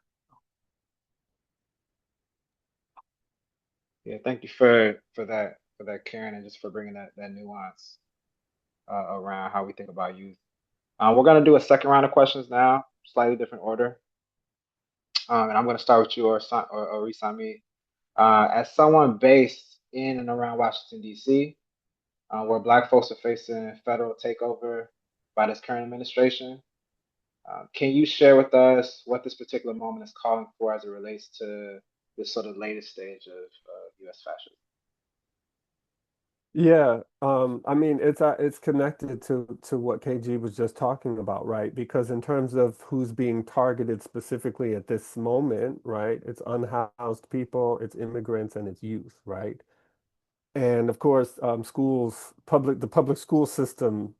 Yeah, thank you for that, Karen, and just for bringing that nuance around how we think about youth. We're gonna do a second round of questions now, slightly different order. And I'm gonna start with you, or Risami. As someone based in and around Washington, D.C., where Black folks are facing federal takeover by this current administration, can you share with us what this particular moment is calling for as it relates to this sort of latest stage of U.S. fascism? Yeah, I mean it's connected to what KG was just talking about, right? Because in terms of who's being targeted specifically at this moment, right? It's unhoused people, it's immigrants, and it's youth, right? And of course, the public school system,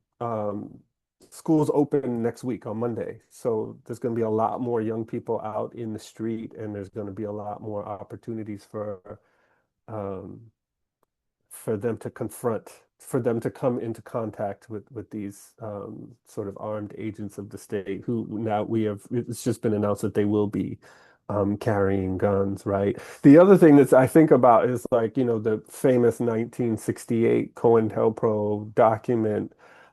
schools open next week on Monday. So there's going to be a lot more young people out in the street, and there's going to be a lot more opportunities um, for them to for them to come into contact with these sort of armed agents of the state who now it's just been announced that they will be carrying guns, right? The other thing that I think about is like, the famous 1968 COINTELPRO document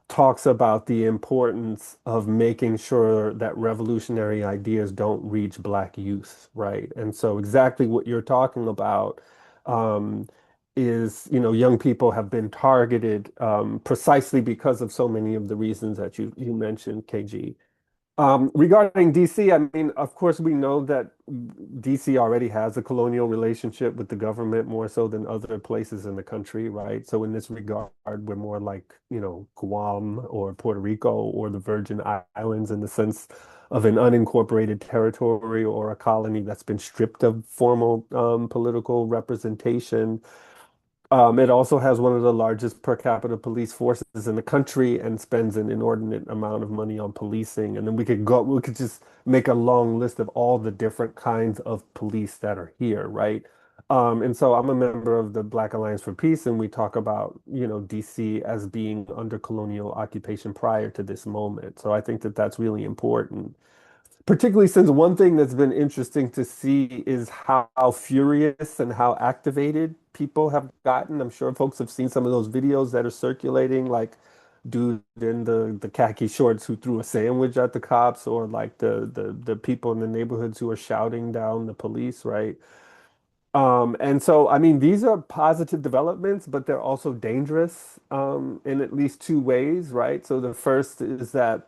talks about the importance of making sure that revolutionary ideas don't reach Black youth, right? And so exactly what you're talking about um, is, young people have been targeted precisely because of so many of the reasons that you mentioned, KG. Regarding DC, I mean, of course, we know that DC already has a colonial relationship with the government more so than other places in the country, right? So in this regard, we're more like, Guam or Puerto Rico or the Virgin Islands in the sense of an unincorporated territory or a colony that's been stripped of formal political representation. It also has one of the largest per capita police forces in the country and spends an inordinate amount of money on policing. And then we could just make a long list of all the different kinds of police that are here, right? And so I'm a member of the Black Alliance for Peace, and we talk about, DC as being under colonial occupation prior to this moment. So I think that that's really important. Particularly since one thing that's been interesting to see is how furious and how activated people have gotten. I'm sure folks have seen some of those videos that are circulating, like dude in the khaki shorts who threw a sandwich at the cops, or like the people in the neighborhoods who are shouting down the police, right? And so, I mean, these are positive developments, but they're also dangerous in at least two ways, right? So the first is that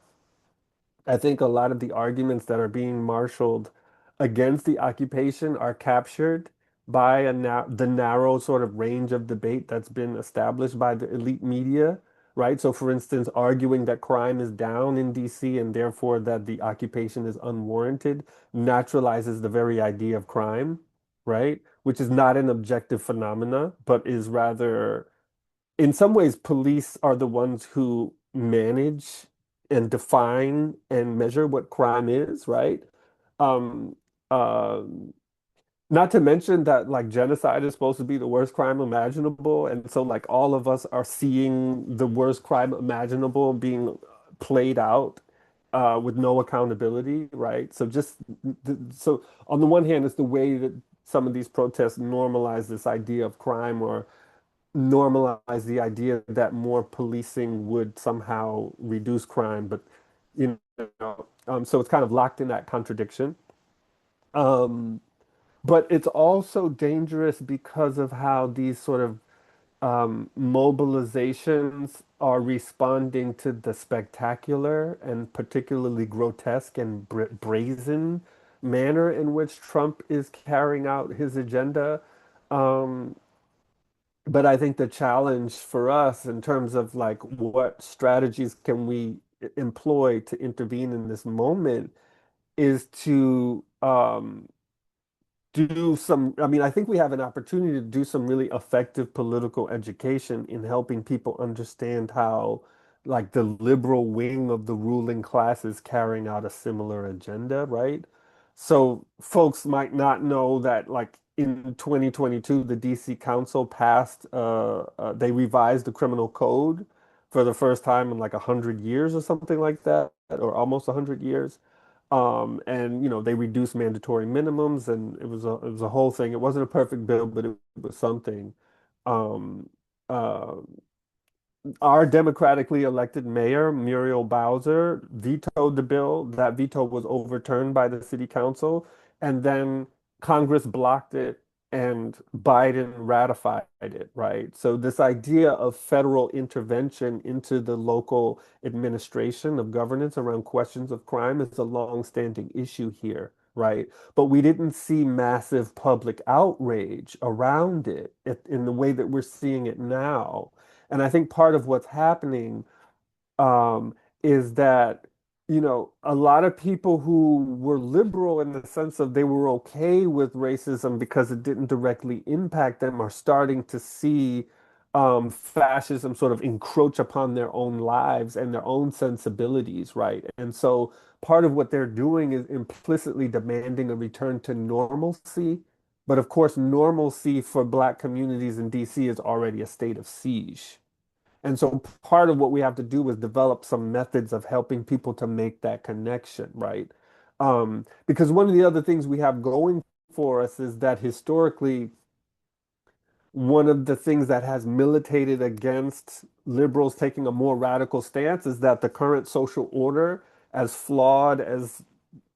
I think a lot of the arguments that are being marshaled against the occupation are captured by the narrow sort of range of debate that's been established by the elite media, right? So, for instance, arguing that crime is down in DC and therefore that the occupation is unwarranted naturalizes the very idea of crime, right? Which is not an objective phenomena, but is rather in some ways, police are the ones who manage and define and measure what crime is, right? Um, uh, Not to mention that like genocide is supposed to be the worst crime imaginable, and so like all of us are seeing the worst crime imaginable being played out with no accountability, right? So so on the one hand, it's the way that some of these protests normalize this idea of crime or normalize the idea that more policing would somehow reduce crime, but so it's kind of locked in that contradiction. Um, but it's also dangerous because of how these sort of mobilizations are responding to the spectacular and particularly grotesque and brazen manner in which Trump is carrying out his agenda. Um, But I think the challenge for us in terms of like what strategies can we employ to intervene in this moment is to do some, I mean, I think we have an opportunity to do some really effective political education in helping people understand how, like, the liberal wing of the ruling class is carrying out a similar agenda, right? So, folks might not know that, like, in 2022, the DC Council passed, they revised the criminal code for the first time in like 100 years or something like that, or almost 100 years. And they reduced mandatory minimums, and it was a whole thing. It wasn't a perfect bill, but it was something. Um, uh, our democratically elected mayor, Muriel Bowser, vetoed the bill. That veto was overturned by the city council, and then Congress blocked it and Biden ratified it, right? So this idea of federal intervention into the local administration of governance around questions of crime is a long-standing issue here, right? But we didn't see massive public outrage around it in the way that we're seeing it now. And I think part of what's happening um, is that, a lot of people who were liberal in the sense of they were okay with racism because it didn't directly impact them are starting to see fascism sort of encroach upon their own lives and their own sensibilities, right? And so part of what they're doing is implicitly demanding a return to normalcy. But of course, normalcy for Black communities in DC is already a state of siege. And so part of what we have to do is develop some methods of helping people to make that connection, right? Because one of the other things we have going for us is that historically, one of the things that has militated against liberals taking a more radical stance is that the current social order, as flawed as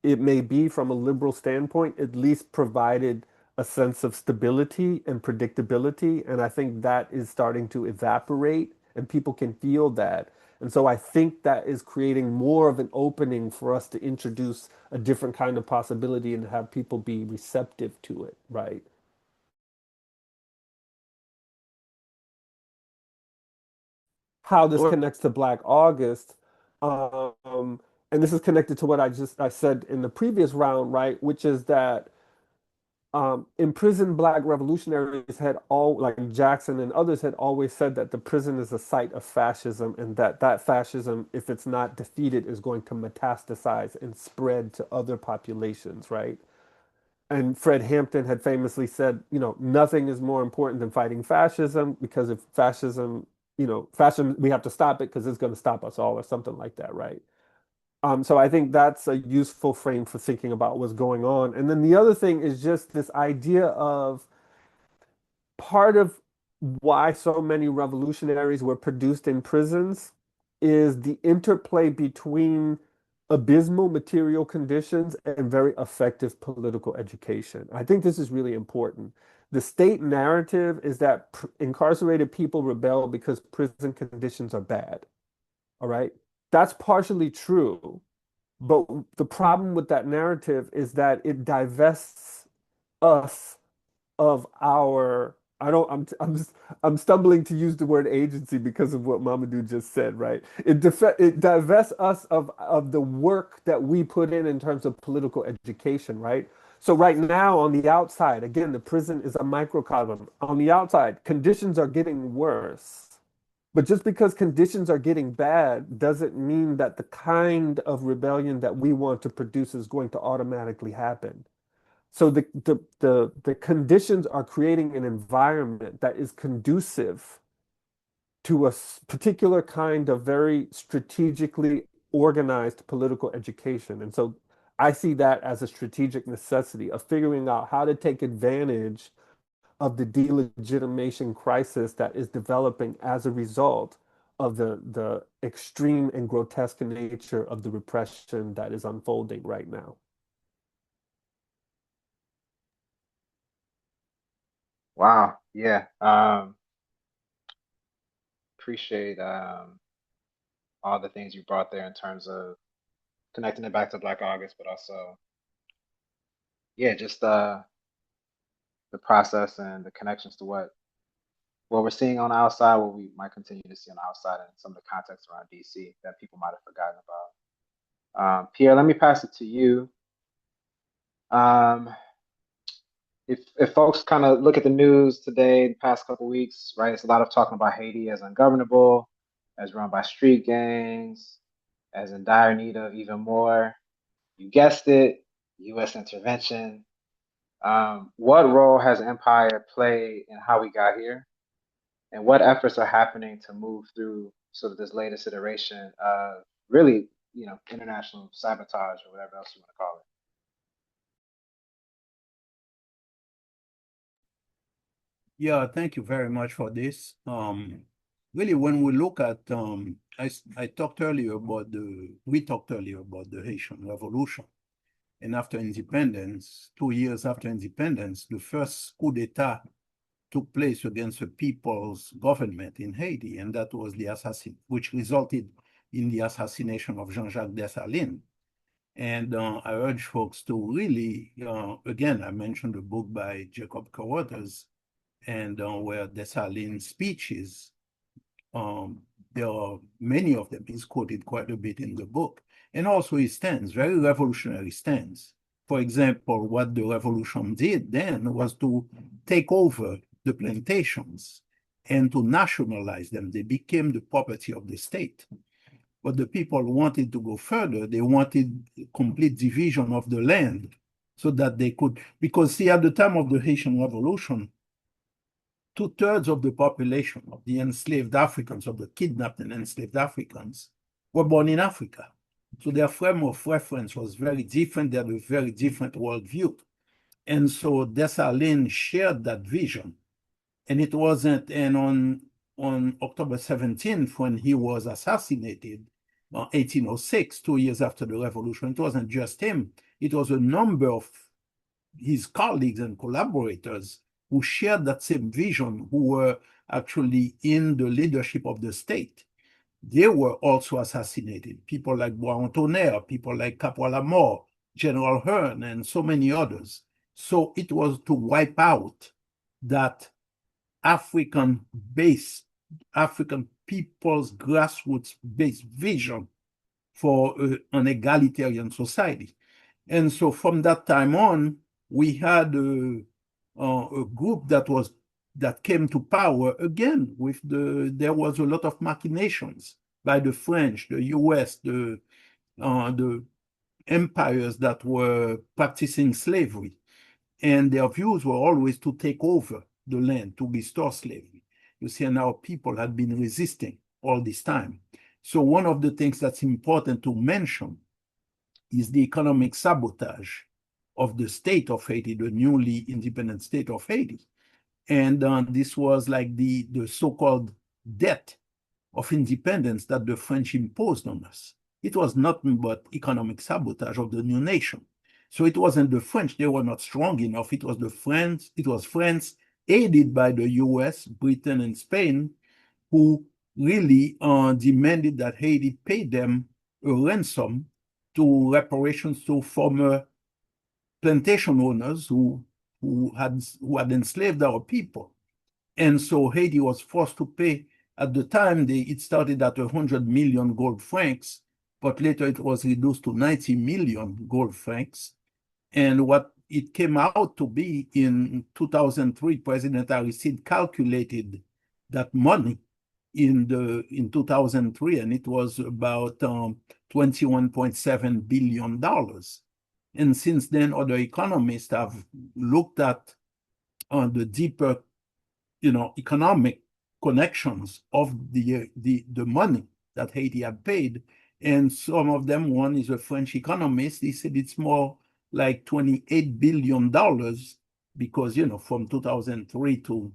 it may be from a liberal standpoint, at least provided a sense of stability and predictability. And I think that is starting to evaporate, and people can feel that. And so I think that is creating more of an opening for us to introduce a different kind of possibility and have people be receptive to it, right? How this Well, connects to Black August, and this is connected to what I said in the previous round, right? Which is that imprisoned Black revolutionaries had all, like Jackson and others, had always said that the prison is a site of fascism, and that that fascism, if it's not defeated, is going to metastasize and spread to other populations, right? And Fred Hampton had famously said, nothing is more important than fighting fascism, because if fascism, fascism, we have to stop it because it's going to stop us all, or something like that, right? So I think that's a useful frame for thinking about what's going on. And then the other thing is just this idea of part of why so many revolutionaries were produced in prisons is the interplay between abysmal material conditions and very effective political education. I think this is really important. The state narrative is that incarcerated people rebel because prison conditions are bad. All right. That's partially true. But the problem with that narrative is that it divests us of our, I don't, I'm stumbling to use the word agency because of what Momodou just said, right? It divests us of the work that we put in terms of political education, right? So right now on the outside, again, the prison is a microcosm. On the outside, conditions are getting worse. But just because conditions are getting bad doesn't mean that the kind of rebellion that we want to produce is going to automatically happen. So the conditions are creating an environment that is conducive to a particular kind of very strategically organized political education. And so I see that as a strategic necessity of figuring out how to take advantage of the delegitimation crisis that is developing as a result of the extreme and grotesque nature of the repression that is unfolding right now. Wow. Yeah. Appreciate all the things you brought there in terms of connecting it back to Black August, but also, yeah, just the process and the connections to what we're seeing on the outside, what we might continue to see on the outside, and some of the context around DC that people might have forgotten about. Pierre, let me pass it to you. Um, if folks kind of look at the news today, the past couple weeks, right, it's a lot of talking about Haiti as ungovernable, as run by street gangs, as in dire need of even more. You guessed it, U.S. intervention. What role has empire played in how we got here? And what efforts are happening to move through sort of this latest iteration of really, international sabotage or whatever else you want to call it? yeah, thank you very much for this. Really, when we look at, we talked earlier about the Haitian Revolution. And after independence, 2 years after independence, the first coup d'etat took place against the people's government in Haiti, and that was which resulted in the assassination of Jean-Jacques Dessalines. And I urge folks to really, again, I mentioned a book by Jacob Carruthers, and where Dessalines' speeches, there are many of them. He's quoted quite a bit in the book. And also his stands, very revolutionary stands. For example, what the revolution did then was to take over the plantations and to nationalize them. They became the property of the state. But the people wanted to go further. They wanted complete division of the land so that they could, because see, at the time of the Haitian Revolution, 2/3 of the population of the enslaved Africans, of the kidnapped and enslaved Africans, were born in Africa. So their frame of reference was very different. They had a very different worldview. And so Dessalines shared that vision. And it wasn't, and on October 17th, when he was assassinated, 1806, 2 years after the revolution, it wasn't just him. It was a number of his colleagues and collaborators who shared that same vision, who were actually in the leadership of the state. They were also assassinated. People like Bois-Antoner, people like Capois-Lamour, General Hearn, and so many others. So it was to wipe out that African people's grassroots-based vision for an egalitarian society. And so from that time on, we had a group that came to power again with there was a lot of machinations by the French, the US, the empires that were practicing slavery. And their views were always to take over the land, to restore slavery. You see, and our people had been resisting all this time. So one of the things that's important to mention is the economic sabotage of the state of Haiti, the newly independent state of Haiti. And this was like the so-called debt of independence that the French imposed on us. It was nothing but economic sabotage of the new nation. So it wasn't the French, they were not strong enough. It was France, aided by the US, Britain, and Spain, who really demanded that Haiti pay them a ransom to reparations to former plantation owners who had enslaved our people. And so Haiti was forced to pay. At the time, it started at 100 million gold francs, but later it was reduced to 90 million gold francs. And what it came out to be in 2003, President Aristide calculated that money in 2003, and it was about $21.7 billion. And since then, other economists have looked at the deeper, economic connections of the money that Haiti had paid. And some of them, one is a French economist, he said it's more like $28 billion because, from 2003 to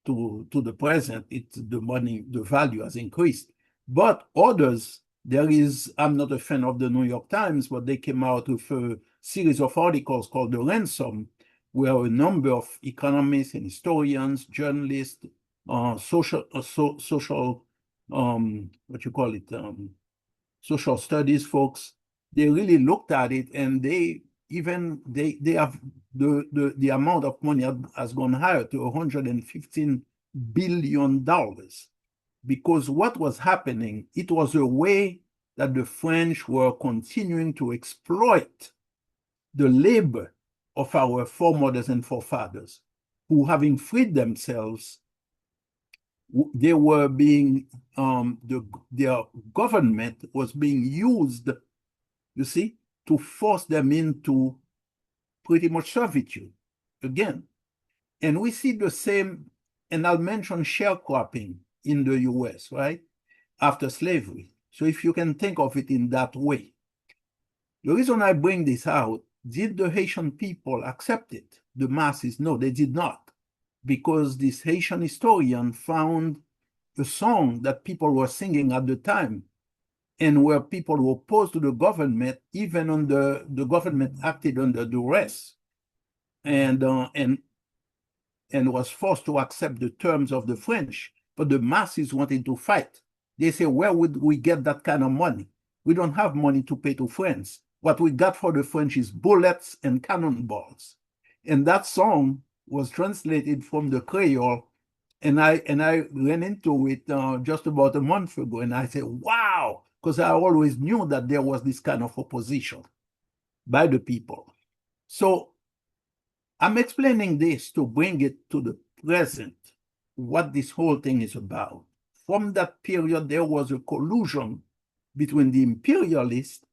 the present, the value has increased. But others, I'm not a fan of the New York Times, but they came out with a series of articles called The Ransom, where a number of economists and historians, journalists, social studies folks, they really looked at it, and they have the amount of money has gone higher to $115 billion, because what was happening, it was a way that the French were continuing to exploit the labor of our foremothers and forefathers, who, having freed themselves, they were being, their government was being used, you see, to force them into pretty much servitude again. And we see the same, and I'll mention sharecropping in the US, right, after slavery. So if you can think of it in that way. The reason I bring this out, did the Haitian people accept it? The masses, no, they did not. Because this Haitian historian found a song that people were singing at the time, and where people were opposed to the government, even under the government acted under duress, and was forced to accept the terms of the French. But the masses wanted to fight. They say, where would we get that kind of money? We don't have money to pay to France. What we got for the French is bullets and cannonballs. And that song was translated from the Creole, and I ran into it just about a month ago, and I said, wow, because I always knew that there was this kind of opposition by the people. So I'm explaining this to bring it to the present, what this whole thing is about. From that period, there was a collusion between the imperialists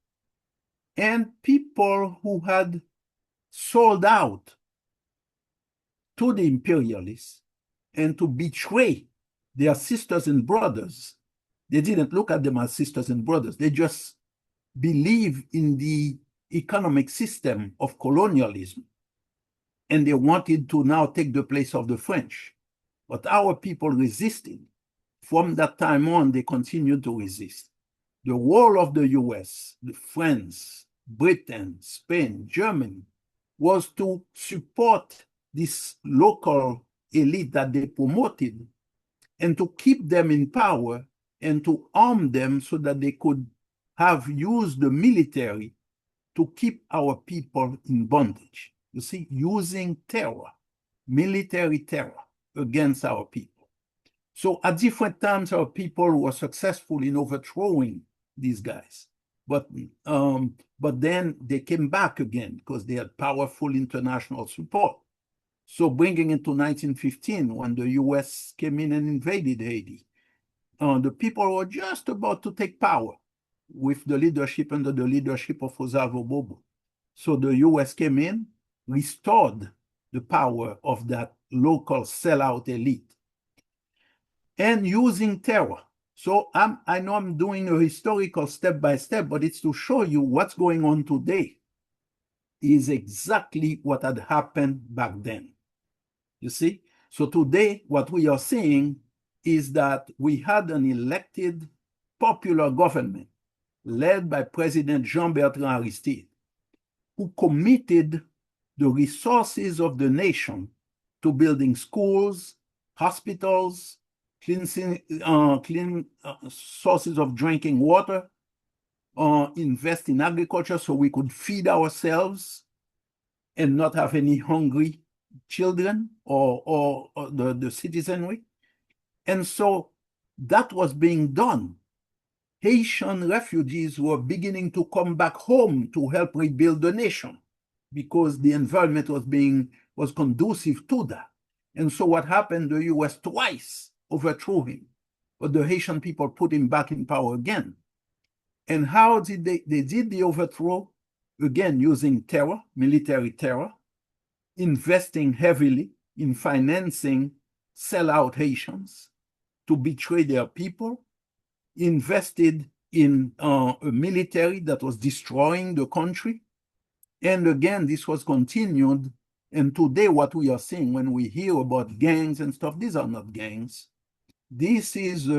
and people who had sold out to the imperialists and to betray their sisters and brothers. They didn't look at them as sisters and brothers. They just believe in the economic system of colonialism. And they wanted to now take the place of the French. But our people resisted. From that time on, they continued to resist. The role of the US, France, Britain, Spain, Germany, was to support this local elite that they promoted and to keep them in power and to arm them so that they could have used the military to keep our people in bondage. You see, using terror, military terror against our people. So at different times, our people were successful in overthrowing these guys. But then they came back again because they had powerful international support. So bringing into 1915, when the US came in and invaded Haiti, the people were just about to take power with the leadership under the leadership of Rosalvo Bobo. So the US came in, restored the power of that local sellout elite, and using terror. So I know I'm doing a historical step by step, but it's to show you what's going on today is exactly what had happened back then. You see? So today, what we are seeing is that we had an elected popular government led by President Jean-Bertrand Aristide, who committed the resources of the nation to building schools, hospitals, clean sources of drinking water, invest in agriculture so we could feed ourselves and not have any hungry children or the citizenry. And so that was being done. Haitian refugees were beginning to come back home to help rebuild the nation because the environment was conducive to that. And so what happened, the US twice overthrew him, but the Haitian people put him back in power again. And how did they did the overthrow? Again, using terror, military terror, investing heavily in financing sellout Haitians to betray their people, invested in a military that was destroying the country. And again, this was continued. And today, what we are seeing when we hear about gangs and stuff, these are not gangs. This is,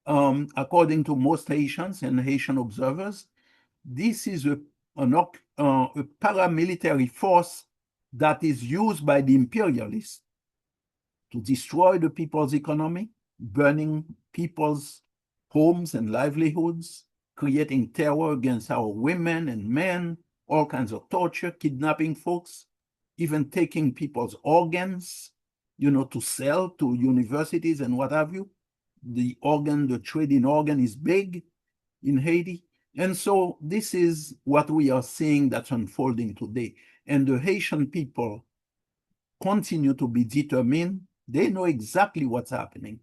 according to most Haitians and Haitian observers, this is a paramilitary force that is used by the imperialists to destroy the people's economy, burning people's homes and livelihoods, creating terror against our women and men, all kinds of torture, kidnapping folks, even taking people's organs, to sell to universities and what have you. The trade in organ is big in Haiti. And so this is what we are seeing that's unfolding today. And the Haitian people continue to be determined. They know exactly what's happening.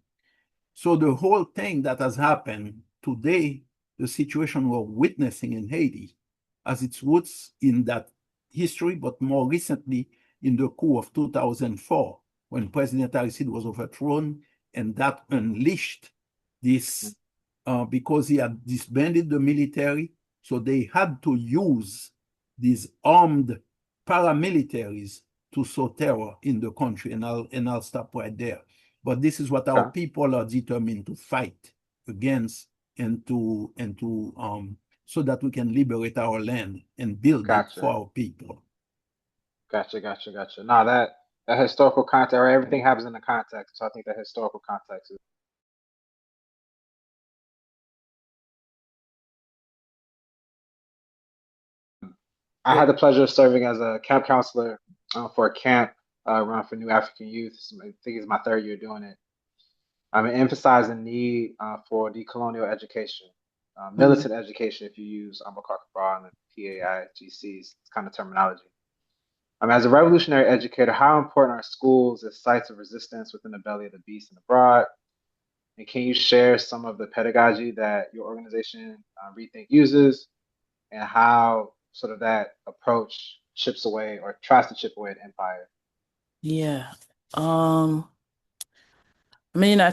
So the whole thing that has happened today, the situation we're witnessing in Haiti, has its roots in that history, but more recently in the coup of 2004, when President Aristide was overthrown, and that unleashed this, because he had disbanded the military, so they had to use these armed paramilitaries to sow terror in the country, and I'll stop right there. But this is what our people are determined to fight against, and to so that we can liberate our land and build it for our people. Gotcha. No, that historical context, or everything happens in the context. So I think the historical context is. I had the pleasure of serving as a camp counselor for a camp run for New African Youth. I think it's my third year doing it. I'm emphasizing the need for decolonial education, militant education, if you use Amakakabra and the PAIGC's kind of terminology. As a revolutionary educator, how important are schools as sites of resistance within the belly of the beast and abroad? And can you share some of the pedagogy that your organization, Rethink, uses, and how sort of that approach chips away or tries to chip away at empire? Yeah. I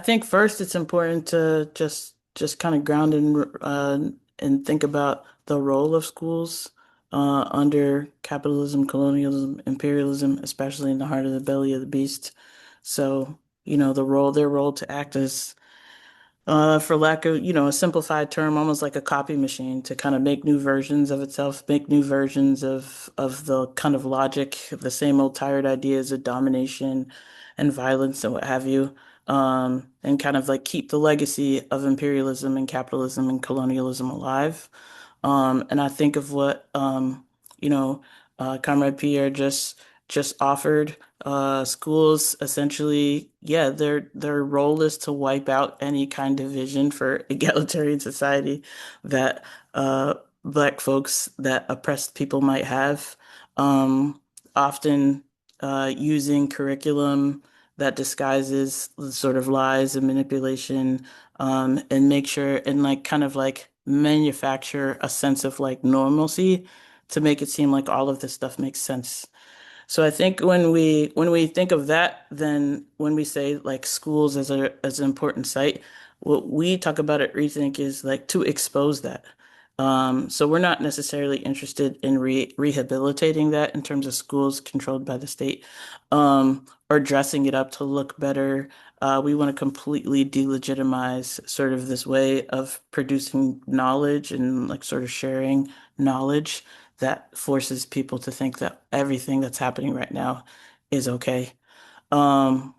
think first it's important to just kind of ground and think about the role of schools under capitalism, colonialism, imperialism, especially in the heart of the belly of the beast. So their role to act as, for lack of, a simplified term, almost like a copy machine to kind of make new versions of itself, make new versions of the kind of logic, the same old tired ideas of domination and violence and what have you, and kind of like keep the legacy of imperialism and capitalism and colonialism alive. And I think of what you know, Comrade Pierre just offered. Schools essentially, yeah, their role is to wipe out any kind of vision for egalitarian society that Black folks, that oppressed people might have. Um, Often using curriculum that disguises the sort of lies and manipulation, and make sure and like kind of like manufacture a sense of like normalcy to make it seem like all of this stuff makes sense. So I think when we think of that, then when we say like schools as an important site, what we talk about at Rethink is like to expose that. So we're not necessarily interested in rehabilitating that in terms of schools controlled by the state, or dressing it up to look better. We want to completely delegitimize sort of this way of producing knowledge and like sort of sharing knowledge that forces people to think that everything that's happening right now is okay. Um,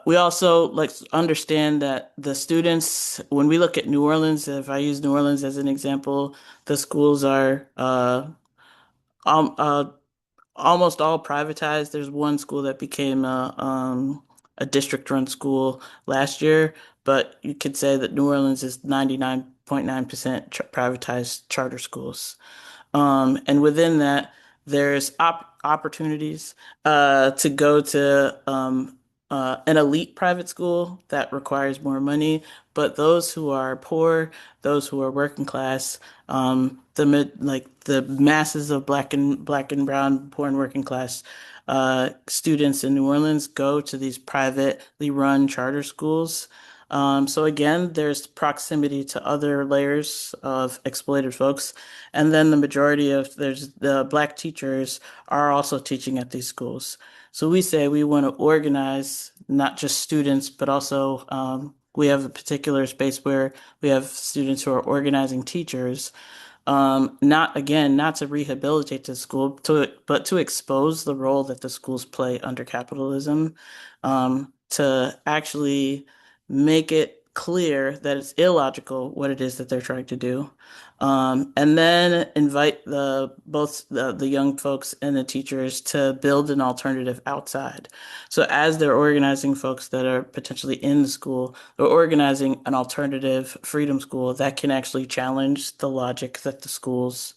we also like understand that the students, when we look at New Orleans, if I use New Orleans as an example, the schools are um, uh, almost all privatized. There's one school that became a district-run school last year, but you could say that New Orleans is 99.9% privatized charter schools. And within that, there's opportunities to go to an elite private school that requires more money, but those who are poor, those who are working class, like the masses of black and brown, poor and working class students in New Orleans go to these privately run charter schools. So again, there's proximity to other layers of exploited folks. And then there's the Black teachers are also teaching at these schools. So we say we want to organize not just students, but also we have a particular space where we have students who are organizing teachers, not to rehabilitate the school, but to expose the role that the schools play under capitalism, to actually make it clear that it's illogical what it is that they're trying to do. And then invite both the young folks and the teachers to build an alternative outside. So as they're organizing folks that are potentially in the school, they're organizing an alternative freedom school that can actually challenge the logic that the schools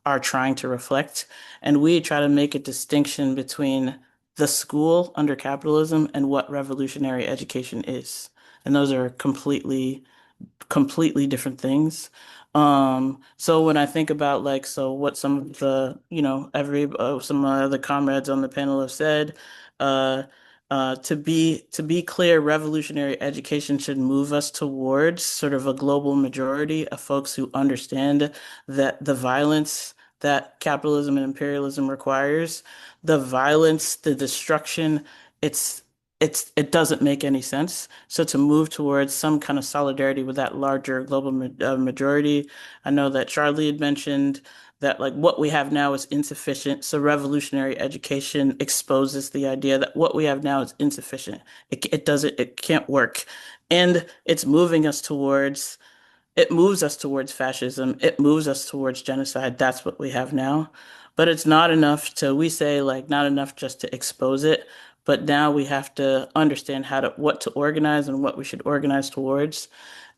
are trying to reflect. And we try to make a distinction between the school under capitalism and what revolutionary education is. And those are completely different things. So when I think about like, so what some of the, some of the comrades on the panel have said, uh, to be clear, revolutionary education should move us towards sort of a global majority of folks who understand that the violence that capitalism and imperialism requires, the violence, the destruction, it's it doesn't make any sense. So to move towards some kind of solidarity with that larger global majority, I know that Charlie had mentioned that like what we have now is insufficient. So revolutionary education exposes the idea that what we have now is insufficient. It can't work. And it moves us towards fascism. It moves us towards genocide. That's what we have now. But it's not enough we say like not enough just to expose it, but now we have to understand what to organize and what we should organize towards.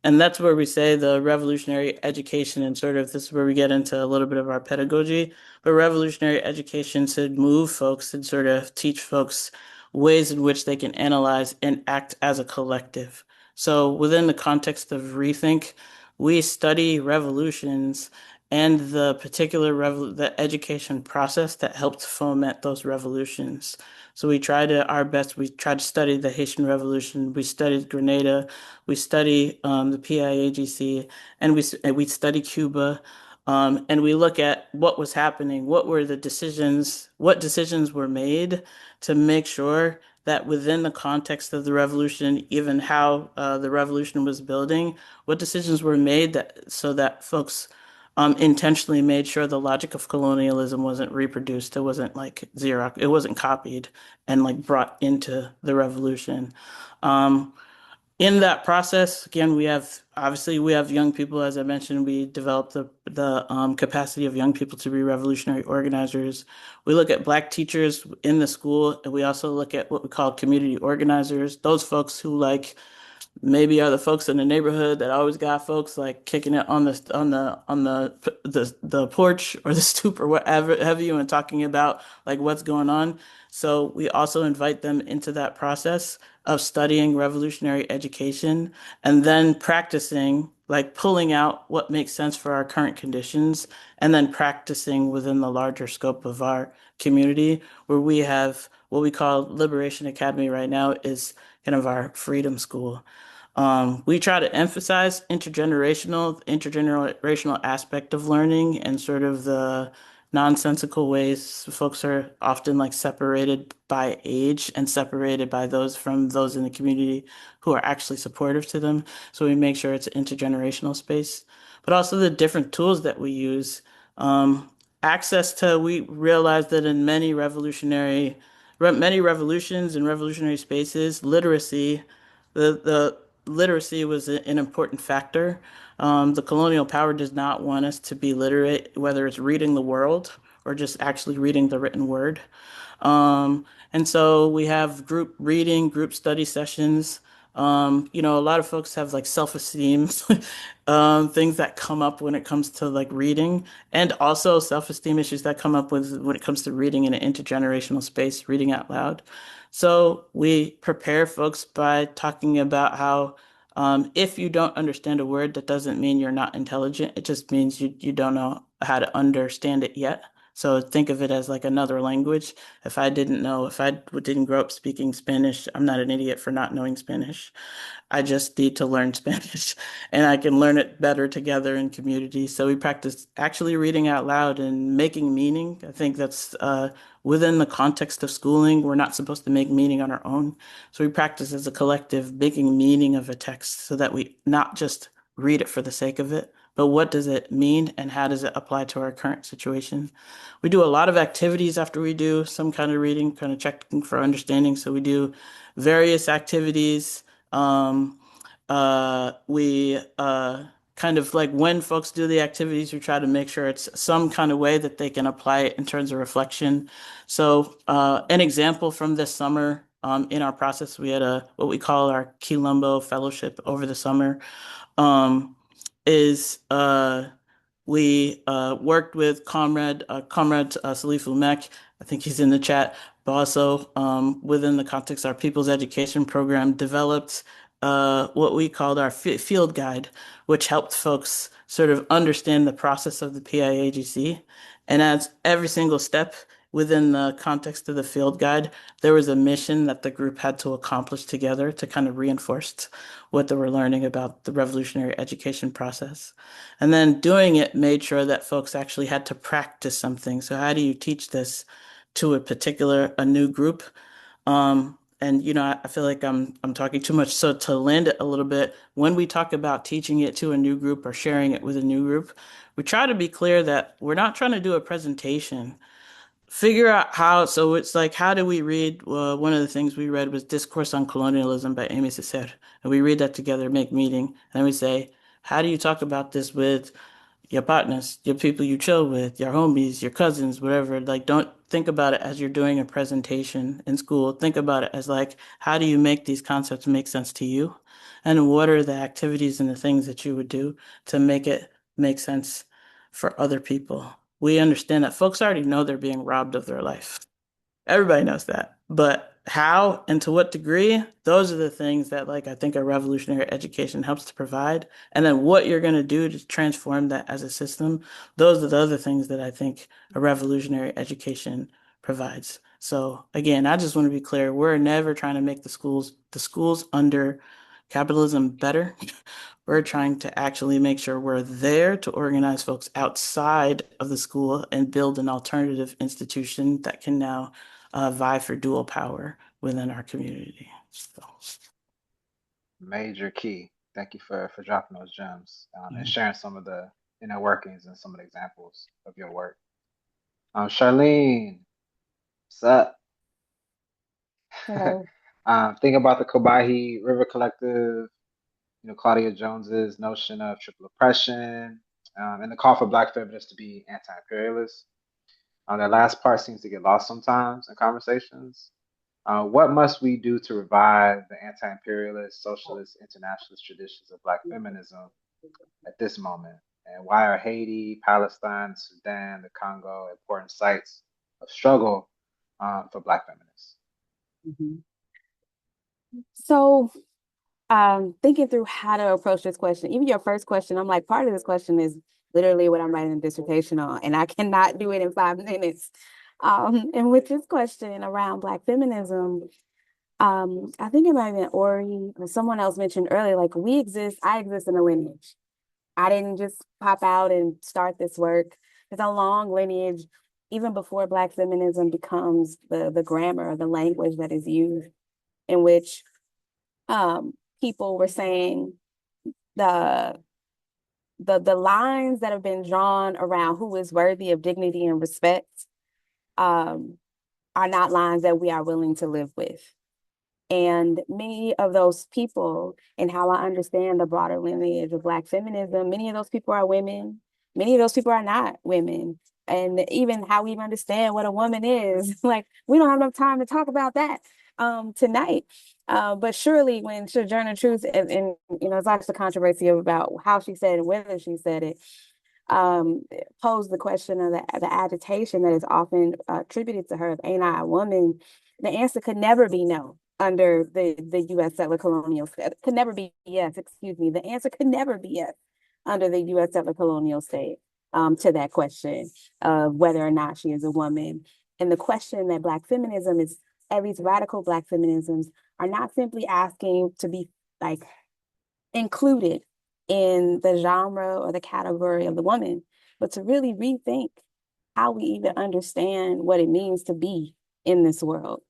And that's where we say the revolutionary education and sort of this is where we get into a little bit of our pedagogy. But revolutionary education should move folks and sort of teach folks ways in which they can analyze and act as a collective. So within the context of Rethink, we study revolutions and the the education process that helped foment those revolutions. So we try to study the Haitian Revolution, we studied Grenada, we study the PIAGC, and we study Cuba, and we look at what was happening, what decisions were made to make sure that within the context of the revolution, even how the revolution was building, what decisions were made that so that folks intentionally made sure the logic of colonialism wasn't reproduced. It wasn't like Xerox, it wasn't copied and like brought into the revolution. Um, in that process, again, we have young people. As I mentioned, we developed the capacity of young people to be revolutionary organizers. We look at Black teachers in the school, and we also look at what we call community organizers. Those folks who like maybe are the folks in the neighborhood that always got folks like kicking it on the porch or the stoop or whatever have you, and talking about like what's going on. So we also invite them into that process of studying revolutionary education and then practicing, like pulling out what makes sense for our current conditions and then practicing within the larger scope of our community, where we have what we call Liberation Academy right now is kind of our freedom school. We try to emphasize intergenerational aspect of learning and sort of the nonsensical ways folks are often like separated by age and separated by those from those in the community who are actually supportive to them. So we make sure it's an intergenerational space, but also the different tools that we use. We realize that in many revolutions and revolutionary spaces, the literacy was an important factor. The colonial power does not want us to be literate, whether it's reading the world or just actually reading the written word. And so we have group reading, group study sessions. A lot of folks have like self-esteem, things that come up when it comes to like reading, and also self-esteem issues that come up with when it comes to reading in an intergenerational space, reading out loud. So we prepare folks by talking about how if you don't understand a word, that doesn't mean you're not intelligent. It just means you don't know how to understand it yet. So think of it as like another language. If I didn't grow up speaking Spanish, I'm not an idiot for not knowing Spanish. I just need to learn Spanish and I can learn it better together in community. So we practice actually reading out loud and making meaning. I think that's within the context of schooling. We're not supposed to make meaning on our own. So we practice as a collective making meaning of a text so that we not just read it for the sake of it, but what does it mean and how does it apply to our current situation? We do a lot of activities after we do some kind of reading, kind of checking for understanding. So we do various activities. We kind of like when folks do the activities, we try to make sure it's some kind of way that they can apply it in terms of reflection. So an example from this summer, in our process, we had what we call our Quilombo Fellowship over the summer. Is We worked with Comrade Salifu Mek. I think he's in the chat, but also within the context of our People's Education program, developed what we called our field guide, which helped folks sort of understand the process of the PIAGC. And as every single step within the context of the field guide, there was a mission that the group had to accomplish together to kind of reinforce what they were learning about the revolutionary education process. And then doing it made sure that folks actually had to practice something. So how do you teach this to a new group? I feel like I'm talking too much. So to land it a little bit, when we talk about teaching it to a new group or sharing it with a new group, we try to be clear that we're not trying to do a presentation. Figure out how, so it's like, how do we read? One of the things we read was Discourse on Colonialism by Aimé Césaire. And we read that together, make meeting. And then we say, how do you talk about this with your partners, your people you chill with, your homies, your cousins, whatever? Like, don't think about it as you're doing a presentation in school. Think about it as like, how do you make these concepts make sense to you? And what are the activities and the things that you would do to make it make sense for other people? We understand that folks already know they're being robbed of their life. Everybody knows that. But how and to what degree, those are the things that like I think a revolutionary education helps to provide. And then what you're going to do to transform that as a system, those are the other things that I think a revolutionary education provides. So again, I just want to be clear, we're never trying to make the schools under capitalism better. We're trying to actually make sure we're there to organize folks outside of the school and build an alternative institution that can now vie for dual power within our community. So. Major key. Thank you for dropping those gems and sharing some of the inner workings and some of the examples of your work. Charlene, what's up? Hello. Think about the Kobahi River Collective, Claudia Jones's notion of triple oppression, and the call for Black feminists to be anti-imperialist. That last part seems to get lost sometimes in conversations. What must we do to revive the anti-imperialist, socialist, internationalist traditions of Black feminism at this moment? And why are Haiti, Palestine, Sudan, the Congo important sites of struggle for Black feminists? Mm-hmm. So thinking through how to approach this question, even your first question, I'm like, part of this question is literally what I'm writing a dissertation on, and I cannot do it in 5 minutes. And with this question around Black feminism, I think it might have been Ori or someone else mentioned earlier, like I exist in a lineage. I didn't just pop out and start this work. It's a long lineage, even before Black feminism becomes the grammar or the language that is used, in which people were saying the lines that have been drawn around who is worthy of dignity and respect are not lines that we are willing to live with. And many of those people, and how I understand the broader lineage of Black feminism, many of those people are women. Many of those people are not women. And even how we even understand what a woman is, like, we don't have enough time to talk about that tonight. But surely when Sojourner Truth, and it's actually controversy about how she said it and whether she said it, posed the question of the agitation that is often attributed to her of ain't I a woman, the answer could never be no. Under the U.S. settler colonial state, could never be yes. Excuse me. The answer could never be yes under the U.S. settler colonial state to that question of whether or not she is a woman. And the question that Black feminism is, at least radical Black feminisms, are not simply asking to be like included in the genre or the category of the woman, but to really rethink how we even understand what it means to be in this world.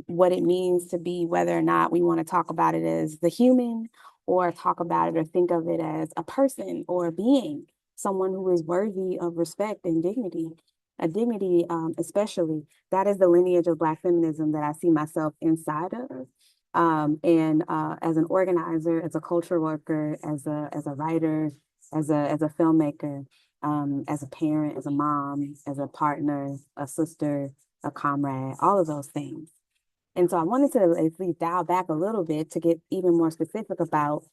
What it means to be, whether or not we want to talk about it as the human or talk about it or think of it as a person or a being, someone who is worthy of respect and dignity, especially. That is the lineage of Black feminism that I see myself inside of. And as an organizer, as a culture worker, as a writer, as a filmmaker, as a parent, as a mom, as a partner, a sister, a comrade, all of those things. And so I wanted to at least dial back a little bit to get even more specific about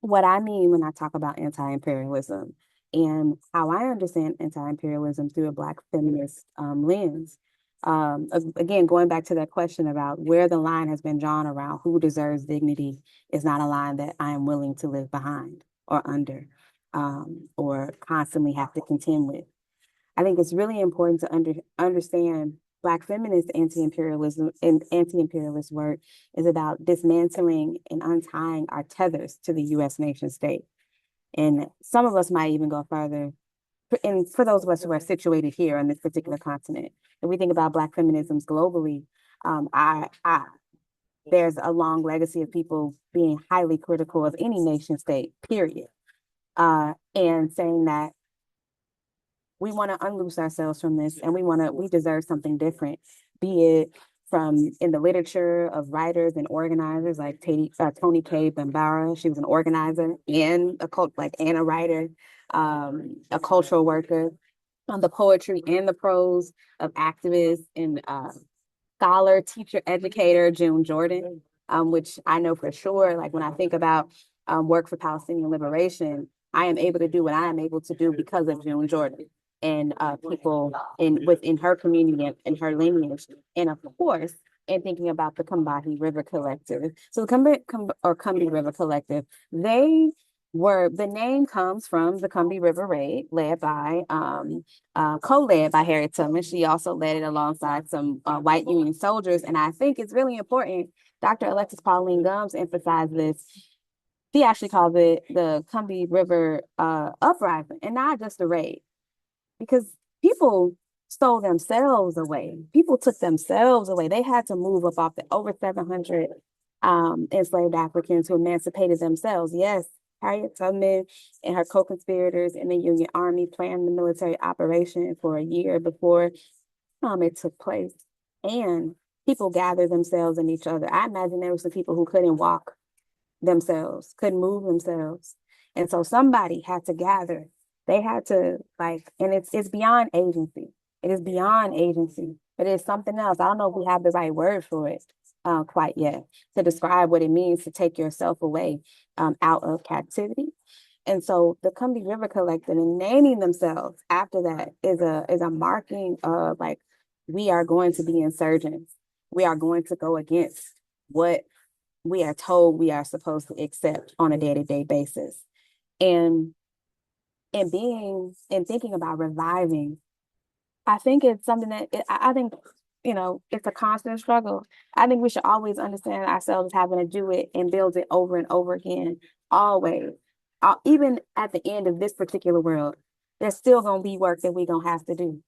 what I mean when I talk about anti-imperialism and how I understand anti-imperialism through a Black feminist lens. Again, going back to that question about where the line has been drawn around who deserves dignity is not a line that I am willing to live behind or under or constantly have to contend with. I think it's really important to understand Black feminist anti-imperialism and anti-imperialist work is about dismantling and untying our tethers to the U.S. nation state. And some of us might even go further. And for those of us who are situated here on this particular continent, if we think about Black feminisms globally, there's a long legacy of people being highly critical of any nation state, period. And saying that we want to unloose ourselves from this and we deserve something different, be it from in the literature of writers and organizers like Toni Cade Bambara. She was an organizer and a writer, a cultural worker, on the poetry and the prose of activists and scholar, teacher, educator, June Jordan, which I know for sure, like when I think about work for Palestinian liberation, I am able to do what I am able to do because of June Jordan and people within her community and her lineage. And of course, in thinking about the Combahee River Collective. So the Combahee River Collective, the name comes from the Combahee River Raid, led by, co-led by Harriet Tubman. She also led it alongside some white Union soldiers. And I think it's really important, Dr. Alexis Pauline Gumbs emphasized this. She actually called it the Combahee River Uprising, and not just a raid. Because people stole themselves away. People took themselves away. They had to move up off the over 700 enslaved Africans who emancipated themselves. Yes, Harriet Tubman and her co-conspirators in the Union Army planned the military operation for a year before it took place. And people gathered themselves in each other. I imagine there were some people who couldn't walk themselves, couldn't move themselves. And so somebody had to gather. They had to and it's beyond agency. It is beyond agency, but it's something else. I don't know if we have the right word for it quite yet to describe what it means to take yourself away out of captivity. And so the Combahee River Collective and naming themselves after that is a marking of we are going to be insurgents. We are going to go against what we are told we are supposed to accept on a day-to-day basis. And thinking about reviving, I think it's something that I think, it's a constant struggle. I think we should always understand ourselves having to do it and build it over and over again, always. Even at the end of this particular world, there's still going to be work that we're going to have to do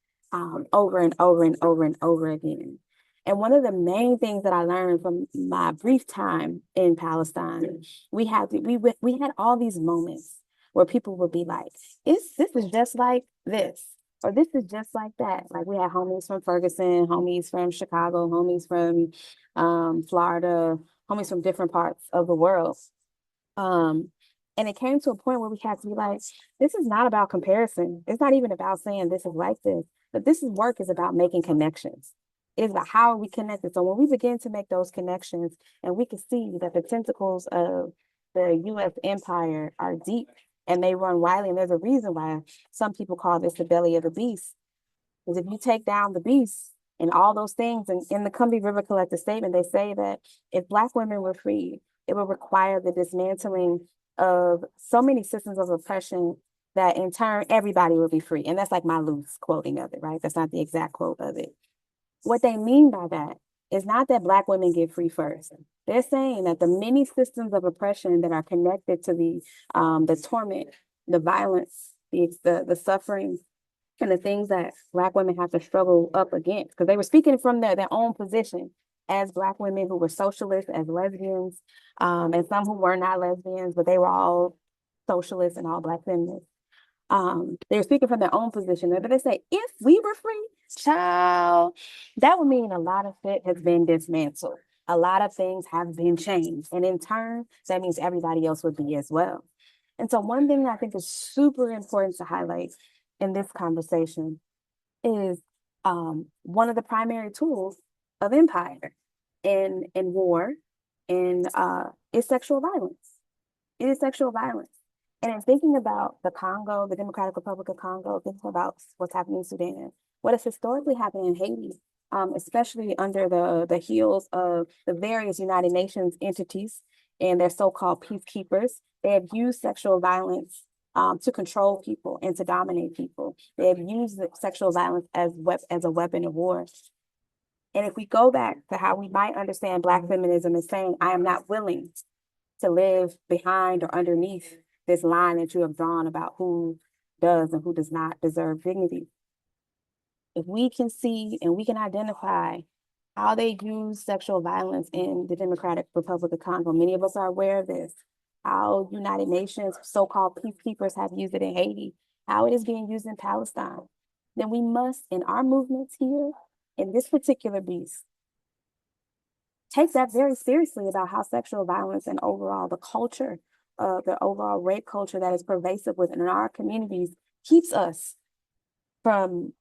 over and over and over and over again. And one of the main things that I learned from my brief time in Palestine, we had all these moments where people would be like, this is just like this, or this is just like that. Like we had homies from Ferguson, homies from Chicago, homies from Florida, homies from different parts of the world. And it came to a point where we had to be like, this is not about comparison. It's not even about saying this is like this, but work is about making connections. It's about how are we connected. So when we begin to make those connections and we can see that the tentacles of the U.S. empire are deep and they run widely, and there's a reason why some people call this the belly of the beast, because if you take down the beast and all those things, and in the Combahee River Collective statement, they say that if Black women were freed, it would require the dismantling of so many systems of oppression that in turn, everybody would be free. And that's like my loose quoting of it, right? That's not the exact quote of it. What they mean by that is not that Black women get free first. They're saying that the many systems of oppression that are connected to the torment, the violence, the suffering, and the things that Black women have to struggle up against, because they were speaking from their own position as Black women who were socialists, as lesbians, and some who were not lesbians, but they were all socialists and all Black feminists. They were speaking from their own position, but they say, if we were free, child, that would mean a lot of shit has been dismantled. A lot of things have been changed. And in turn, that means everybody else would be as well. And so one thing that I think is super important to highlight in this conversation is one of the primary tools of empire in war is sexual violence. It is sexual violence. And in thinking about the Congo, the Democratic Republic of Congo, thinking about what's happening in Sudan, what has historically happened in Haiti, especially under the heels of the various United Nations entities and their so-called peacekeepers, they have used sexual violence to control people and to dominate people. They have used sexual violence as a weapon of war. And if we go back to how we might understand Black feminism as saying, I am not willing to live behind or underneath this line that you have drawn about who does and who does not deserve dignity. If we can see and we can identify how they use sexual violence in the Democratic Republic of Congo, many of us are aware of this, how United Nations so-called peacekeepers have used it in Haiti, how it is being used in Palestine, then we must, in our movements here, in this particular beast, take that very seriously about how sexual violence and overall the culture, the overall rape culture that is pervasive within our communities keeps us from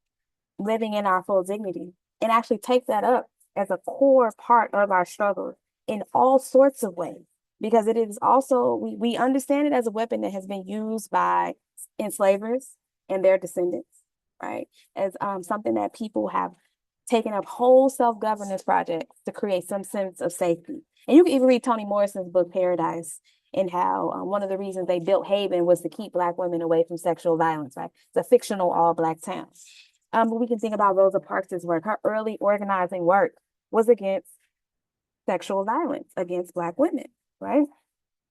living in our full dignity, and actually take that up as a core part of our struggle in all sorts of ways, because it is also, we understand it as a weapon that has been used by enslavers and their descendants, right? As something that people have taken up whole self-governance projects to create some sense of safety. And you can even read Toni Morrison's book, Paradise, and how one of the reasons they built Haven was to keep Black women away from sexual violence, right? It's a fictional all Black town. But we can think about Rosa Parks' work. Her early organizing work was against sexual violence against Black women, right?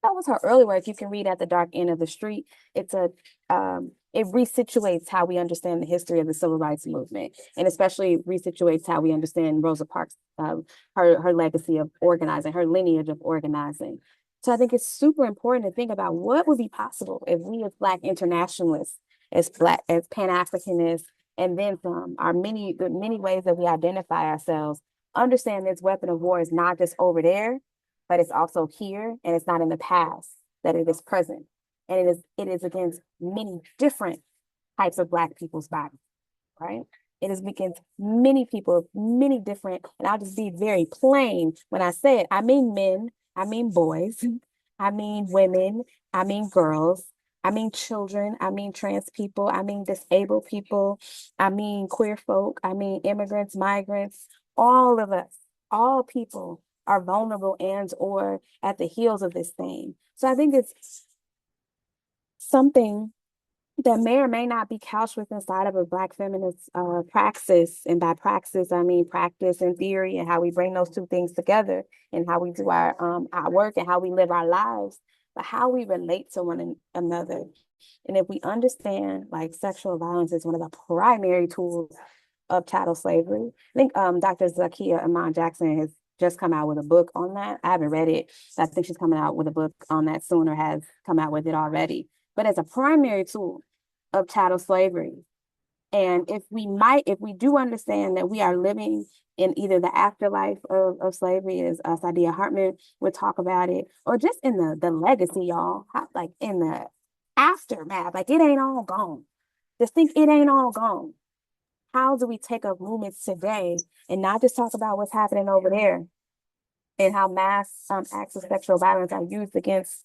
That was her early work. You can read At the Dark End of the Street. It's it resituates how we understand the history of the civil rights movement, and especially resituates how we understand Rosa Parks, her legacy of organizing, her lineage of organizing. So I think it's super important to think about what would be possible if we as Black internationalists, as Pan-Africanists, and then from the many ways that we identify ourselves, understand this weapon of war is not just over there, but it's also here, and it's not in the past, that it is present. And it is against many different types of Black people's bodies, right? It is against many people, many different, and I'll just be very plain when I say it. I mean men, I mean boys, I mean women, I mean girls, I mean children, I mean trans people, I mean disabled people, I mean queer folk, I mean immigrants, migrants, all of us, all people are vulnerable and or at the heels of this thing. So I think it's something that may or may not be couched with inside of a Black feminist praxis. And by praxis, I mean practice and theory, and how we bring those two things together, and how we do our work and how we live our lives, but how we relate to one another. And if we understand, like, sexual violence is one of the primary tools of chattel slavery. I think Dr. Zakia Iman Jackson has just come out with a book on that. I haven't read it. I think she's coming out with a book on that soon, or has come out with it already. But as a primary tool of chattel slavery, and if we do understand that we are living in either the afterlife of slavery, as Saidiya Hartman would talk about it, or just in the legacy, y'all, like in the aftermath, like it ain't all gone. Just think it ain't all gone. How do we take up movements today and not just talk about what's happening over there, and how mass acts of sexual violence are used against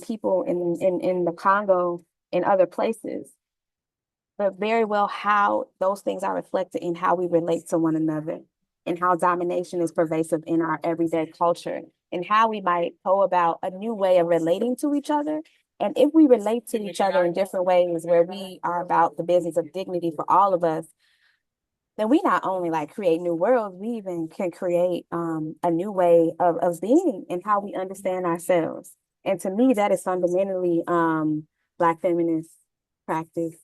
people in the Congo and other places, but very well how those things are reflected in how we relate to one another, and how domination is pervasive in our everyday culture, and how we might go about a new way of relating to each other. And if we relate to each other in different ways, where we are about the business of dignity for all of us, then we not only like create new worlds, we even can create a new way of being and how we understand ourselves. And to me, that is fundamentally Black feminist practice,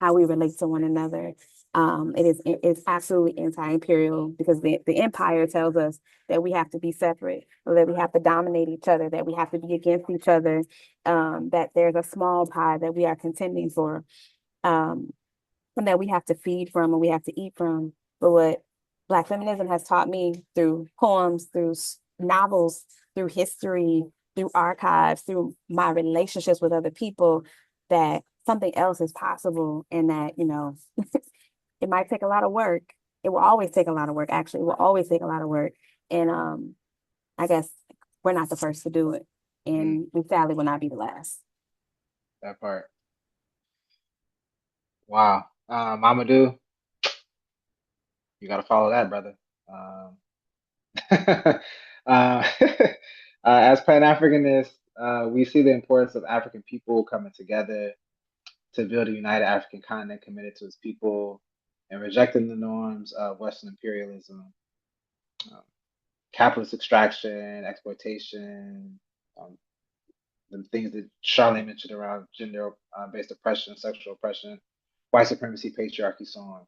how we relate to one another. It's absolutely anti-imperial, because the empire tells us that we have to be separate, or that we have to dominate each other, that we have to be against each other, that there's a small pie that we are contending for. And that we have to feed from and we have to eat from. But what Black feminism has taught me through poems, through novels, through history, through archives, through my relationships with other people, that something else is possible, and that, it might take a lot of work. It will always take a lot of work, actually. It will always take a lot of work. And I guess we're not the first to do it. And we sadly will not be the last. That part. Wow. Momodou, you got to follow that, brother. As Pan-Africanists, we see the importance of African people coming together to build a united African continent committed to its people and rejecting the norms of Western imperialism, capitalist extraction, exploitation, the things that Charlene mentioned around gender-based oppression, sexual oppression, white supremacy, patriarchy, so on.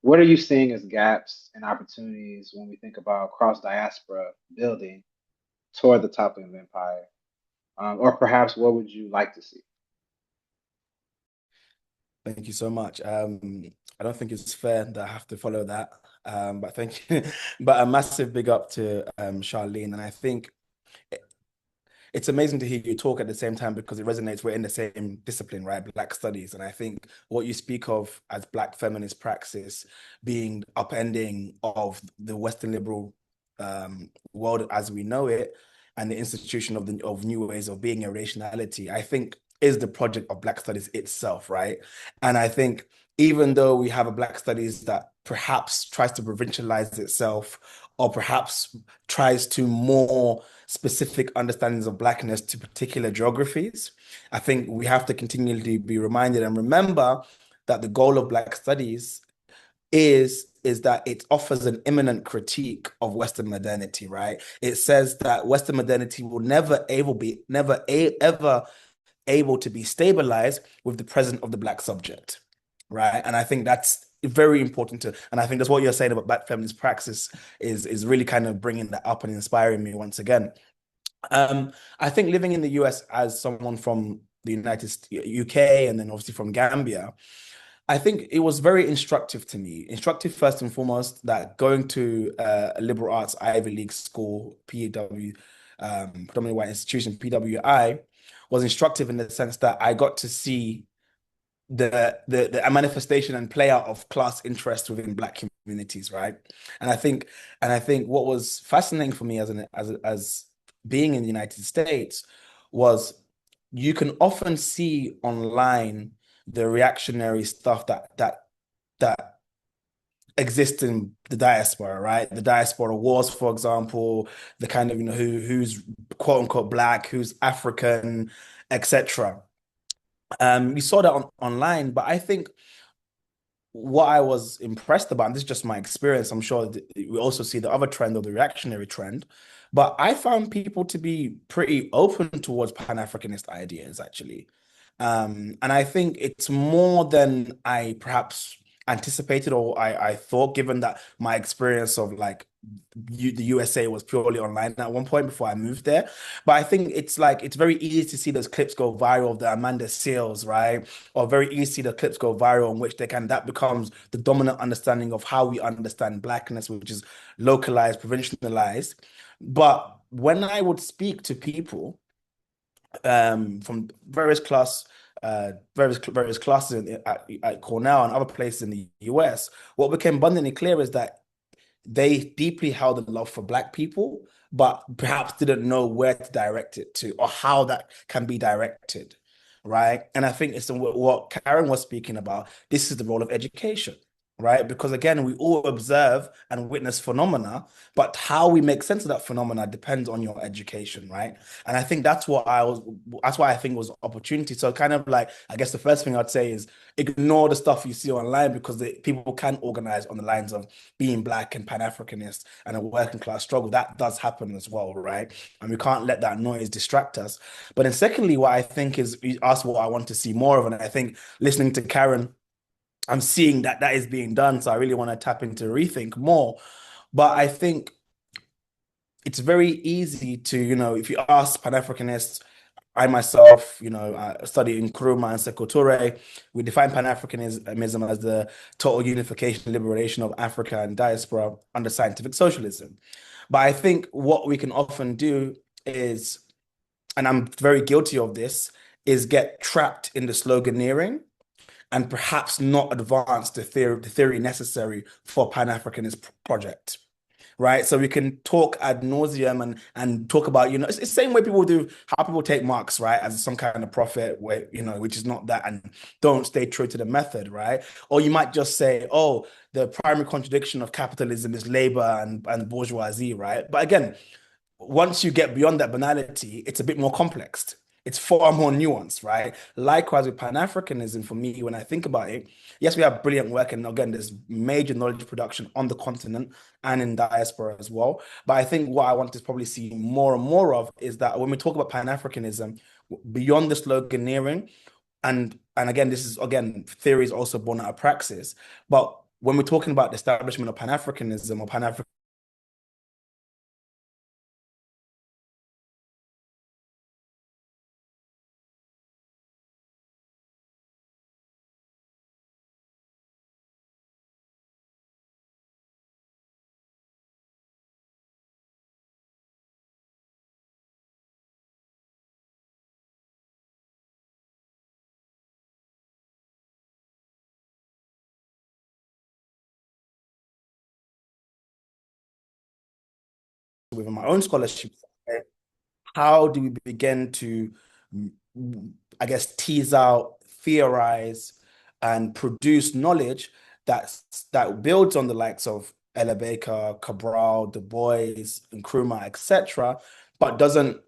What are you seeing as gaps and opportunities when we think about cross-diaspora building toward the toppling of empire? Or perhaps what would you like to see? Thank you so much. I don't think it's fair that I have to follow that, but thank you. But a massive big up to Charlene, and I think it's amazing to hear you talk at the same time, because it resonates. We're in the same discipline, right? Black studies. And I think what you speak of as Black feminist praxis being upending of the Western liberal world as we know it, and the institution of new ways of being and rationality, I think is the project of Black studies itself, right? And I think even though we have a Black studies that perhaps tries to provincialize itself, or perhaps tries to more specific understandings of Blackness to particular geographies, I think we have to continually be reminded and remember that the goal of Black studies is that it offers an imminent critique of Western modernity, right? It says that Western modernity will never ever able to be stabilized with the presence of the Black subject, right? And I think that's very important to, and I think that's what you're saying about Black feminist praxis is really kind of bringing that up and inspiring me once again. I think living in the US as someone from the UK and then obviously from Gambia, I think it was very instructive to me. Instructive first and foremost, that going to a liberal arts Ivy League school, PW, predominantly white institution, PWI, was instructive in the sense that I got to see the manifestation and play out of class interest within Black communities, right? And I think what was fascinating for me as being in the United States was you can often see online the reactionary stuff that exists in the diaspora, right? The diaspora wars, for example, the kind of, who's quote unquote Black, who's African, etc. We saw that online, but I think what I was impressed about, and this is just my experience, I'm sure we also see the other trend of the reactionary trend, but I found people to be pretty open towards Pan-Africanist ideas, actually. And I think it's more than I perhaps anticipated or I thought, given that my experience of like the USA was purely online at one point before I moved there. But I think it's very easy to see those clips go viral of the Amanda Seals, right? Or very easy to see the clips go viral in which that becomes the dominant understanding of how we understand Blackness, which is localized, provincialized. But when I would speak to people from various classes at Cornell and other places in the US, what became abundantly clear is that they deeply held a love for Black people, but perhaps didn't know where to direct it to or how that can be directed, right? And I think it's what Karen was speaking about. This is the role of education, right? Because again, we all observe and witness phenomena, but how we make sense of that phenomena depends on your education, right? And I think that's why I think it was an opportunity. So kind of like, I guess the first thing I'd say is ignore the stuff you see online, because people can organize on the lines of being Black and Pan-Africanist and a working class struggle. That does happen as well, right? And we can't let that noise distract us. But then secondly, what I think is, you asked what I want to see more of, and I think listening to Karen, I'm seeing that is being done. So I really want to tap into Rethink more. But I think it's very easy to, if you ask Pan-Africanists, I myself, I study in Nkrumah and Sekou Touré. We define Pan-Africanism as the total unification and liberation of Africa and diaspora under scientific socialism. But I think what we can often do is, and I'm very guilty of this, is get trapped in the sloganeering and perhaps not advance the theory necessary for Pan-Africanist project, right? So we can talk ad nauseum and talk about, it's the same way people do, how people take Marx, right, as some kind of prophet, where, which is not that, and don't stay true to the method, right? Or you might just say, oh, the primary contradiction of capitalism is labor and bourgeoisie, right? But again, once you get beyond that banality, it's a bit more complex. It's far more nuanced, right? Likewise with Pan-Africanism, for me, when I think about it, yes, we have brilliant work, and again, there's major knowledge production on the continent and in diaspora as well. But I think what I want to probably see more and more of is that when we talk about Pan-Africanism, beyond the sloganeering, and again, this is, theory is also born out of praxis, but when we're talking about the establishment of Pan-Africanism or Pan-African within my own scholarship, how do we begin to, I guess, tease out, theorize, and produce knowledge that builds on the likes of Ella Baker, Cabral, Du Bois, Nkrumah, etc., but doesn't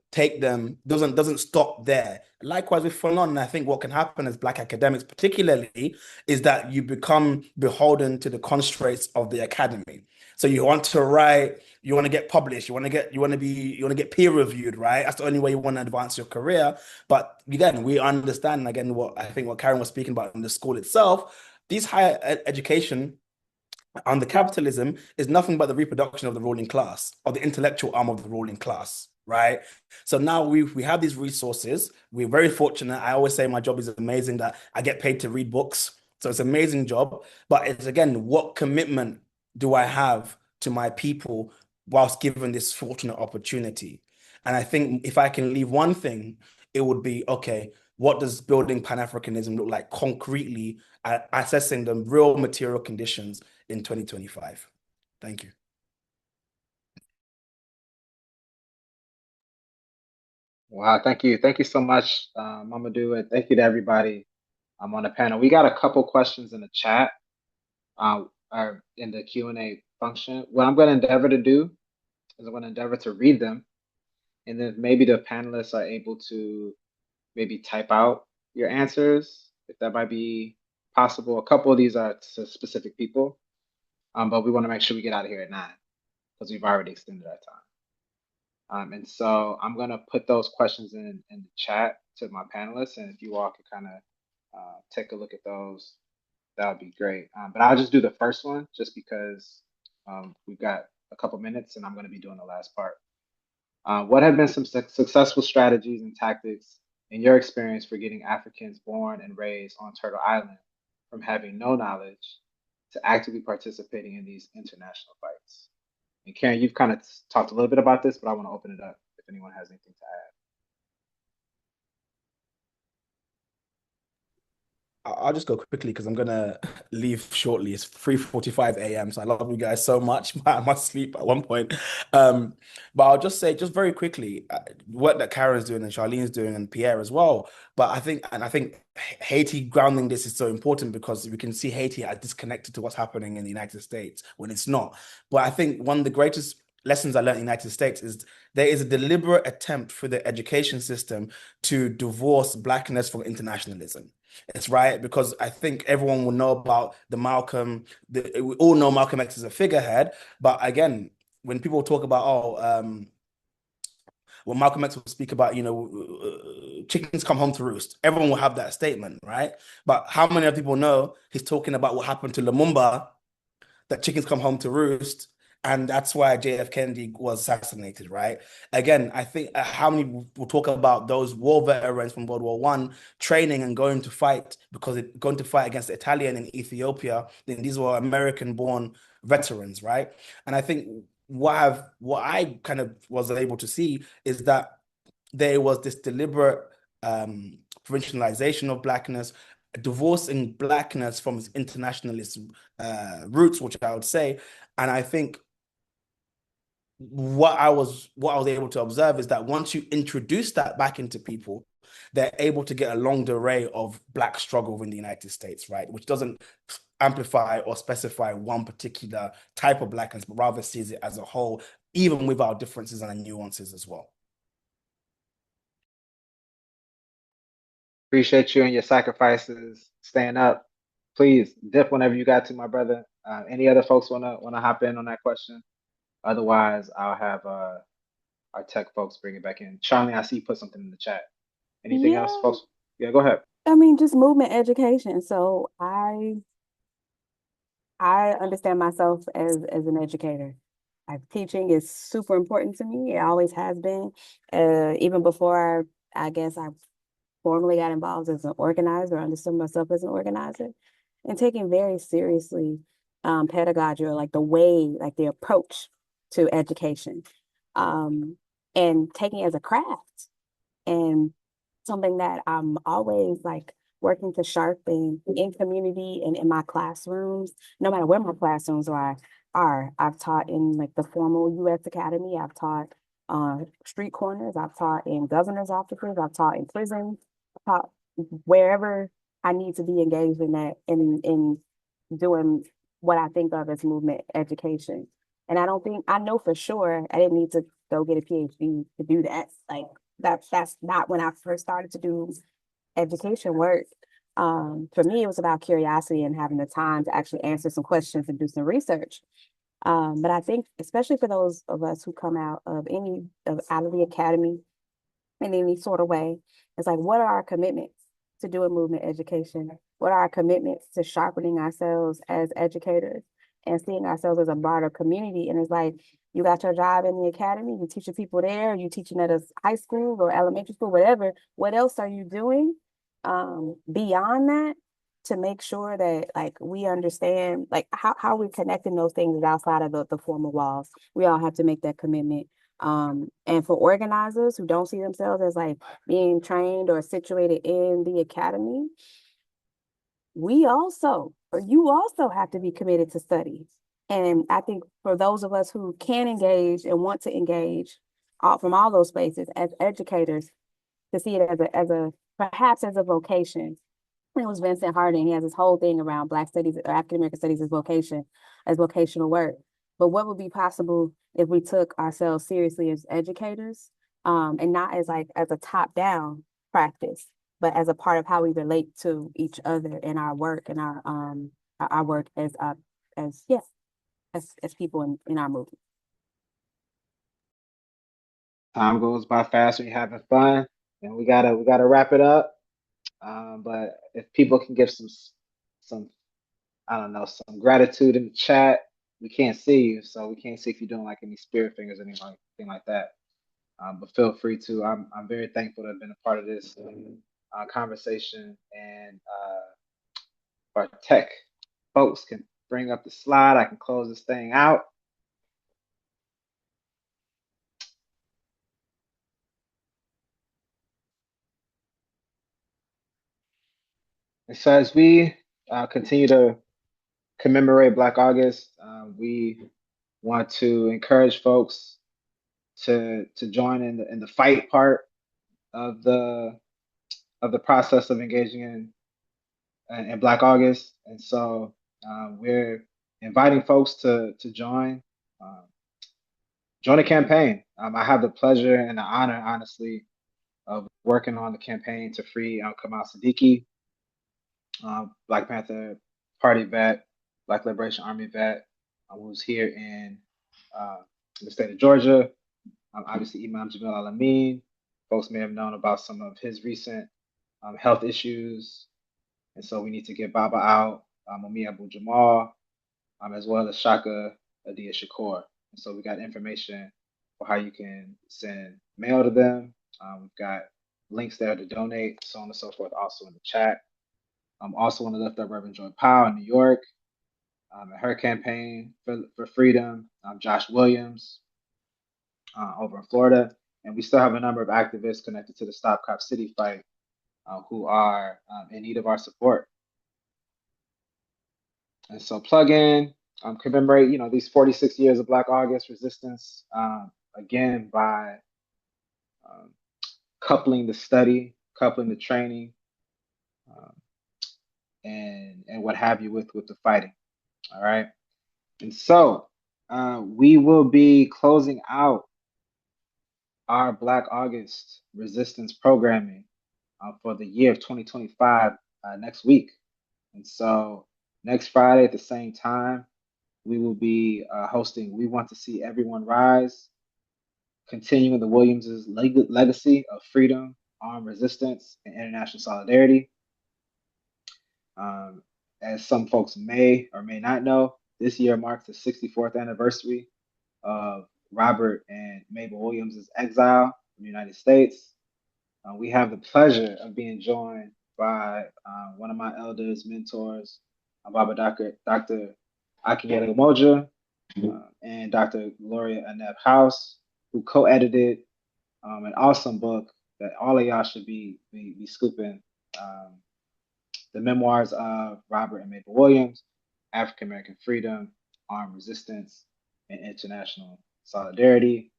stop there. Likewise with Fanon, I think what can happen as Black academics, particularly, is that you become beholden to the constraints of the academy. So you want to write, You want to get published. You want to get peer reviewed, right? That's the only way you want to advance your career. But again, we understand again what I think what Karen was speaking about in the school itself. These higher education under capitalism is nothing but the reproduction of the ruling class, or the intellectual arm of the ruling class, right? So now we have these resources. We're very fortunate. I always say my job is amazing, that I get paid to read books. So it's an amazing job. But it's, again, what commitment do I have to my people whilst given this fortunate opportunity? And I think if I can leave one thing, it would be, okay, what does building Pan-Africanism look like concretely, assessing the real material conditions in 2025. Thank you. Wow, thank you. Thank you so much, Momodou, and thank you to everybody on the panel. We got a couple questions in the chat, or in the Q&A function. What I'm going to endeavor to do is I'm going to endeavor to read them, and then maybe the panelists are able to maybe type out your answers, if that might be possible. A couple of these are to specific people, but we want to make sure we get out of here at 9 because we've already extended our time. And so I'm going to put those questions in the chat to my panelists, and if you all could kind of take a look at those, that would be great. But I'll just do the first one just because we've got a couple minutes and I'm going to be doing the last part. What have been some successful strategies and tactics in your experience for getting Africans born and raised on Turtle Island from having no knowledge to actively participating in these international fights? And Karen, you've kind of talked a little bit about this, but I want to open it up if anyone has anything to add. I'll just go quickly because I'm gonna leave shortly. It's 3:45 a.m. So I love you guys so much. I must sleep at one point. But I'll just say, just very quickly, work that Karen's doing and Charlene's doing and Pierre as well. But I think Haiti grounding this is so important because we can see Haiti as disconnected to what's happening in the United States when it's not. But I think one of the greatest lessons I learned in the United States is there is a deliberate attempt for the education system to divorce Blackness from internationalism. It's right, because I think everyone will know about the Malcolm. We all know Malcolm X as a figurehead, but again, when people talk about well, Malcolm X will speak about, chickens come home to roost. Everyone will have that statement, right? But how many people know he's talking about what happened to Lumumba, that chickens come home to roost, and that's why JF Kennedy was assassinated, right? Again, I think how many will talk about those war veterans from World War I training and going to fight going to fight against the Italian in Ethiopia. Then these were American-born veterans, right? And I think what I kind of was able to see is that there was this deliberate provincialization of Blackness, divorcing Blackness from its internationalist roots, which I would say. And I think what I was able to observe is that once you introduce that back into people, they're able to get a long array of Black struggle in the United States, right? Which doesn't amplify or specify one particular type of Blackness, but rather sees it as a whole, even with our differences and our nuances as well. Appreciate you and your sacrifices, staying up. Please dip whenever you got to, my brother. Any other folks wanna hop in on that question? Otherwise, I'll have our tech folks bring it back in. Charlene, I see you put something in the chat. Anything else, folks? Yeah, go ahead. I mean, just movement education. So I understand myself as an educator. Teaching is super important to me. It always has been. Even before I guess I formally got involved as an organizer, understood myself as an organizer, and taking very seriously pedagogy, or like the way, like the approach to education, and taking it as a craft, and something that I'm always like working to sharpen in community and in my classrooms, no matter where my classrooms are. I've taught in like the formal U.S. Academy. I've taught street corners. I've taught in governor's offices. I've taught in prisons. I've taught wherever I need to be engaged in that, in doing what I think of as movement education. And I know for sure I didn't need to go get a PhD to do that. Like that's not when I first started to do education work. For me, it was about curiosity and having the time to actually answer some questions and do some research. But I think, especially for those of us who come out of out of the academy in any sort of way, it's like, what are our commitments to doing movement education? What are our commitments to sharpening ourselves as educators and seeing ourselves as a broader community? And it's like, you got your job in the academy, you teaching people there, you teaching at a high school or elementary school, whatever. What else are you doing beyond that to make sure that like we understand like how we're connecting those things outside of the formal walls? We all have to make that commitment. And for organizers who don't see themselves as like being trained or situated in the academy, you also have to be committed to study. And I think for those of us who can engage and want to engage from all those spaces as educators, to see it as a perhaps as a vocation. It was Vincent Harding. He has this whole thing around Black studies or African American studies as vocation, as vocational work. But what would be possible if we took ourselves seriously as educators, and not as like as a top down practice, but as a part of how we relate to each other in our work and our work as people in our movement. Time goes by fast when you're having fun, and we gotta wrap it up. But if people can give some I don't know, some gratitude in the chat. We can't see you, so we can't see if you're doing like any spirit fingers or anything like that. But feel free to. I'm very thankful to have been a part of this conversation, and our tech folks can bring up the slide. I can close this thing out. And so as we continue to commemorate Black August, we want to encourage folks to join in the fight part of the process of engaging in Black August. And so we're inviting folks to join a campaign. I have the pleasure and the honor, honestly, of working on the campaign to free Kamal Siddiqui, Black Panther Party vet, Black Liberation Army vet, who's here in the state of Georgia. Obviously, Imam Jamil Al-Amin. Folks may have known about some of his recent health issues. And so we need to get Baba out, Mumia Abu Jamal, as well as Shaka Adia Shakur. And so we got information for how you can send mail to them. We've got links there to donate, so on and so forth, also in the chat. Also want to lift up Reverend Joy Powell in New York and her campaign for freedom. Josh Williams over in Florida. And we still have a number of activists connected to the Stop Cop City fight who are in need of our support. And so plug in, commemorate, these 46 years of Black August resistance, again, by coupling the study, coupling the training, and what have you with the fighting. All right. And so we will be closing out our Black August resistance programming for the year of 2025 next week. And so next Friday at the same time, we will be hosting We Want to See Everyone Rise, continuing the Williams' legacy of freedom, armed resistance, and international solidarity. As some folks may or may not know, this year marks the 64th anniversary of Robert and Mabel Williams' exile from the United States. We have the pleasure of being joined by one of my elders, mentors, Baba Dr. Akiyele Umoja and Dr. Gloria Aneb House, who co-edited an awesome book that all of y'all should be scooping. The memoirs of Robert and Mabel Williams, African American Freedom, Armed Resistance, and International Solidarity.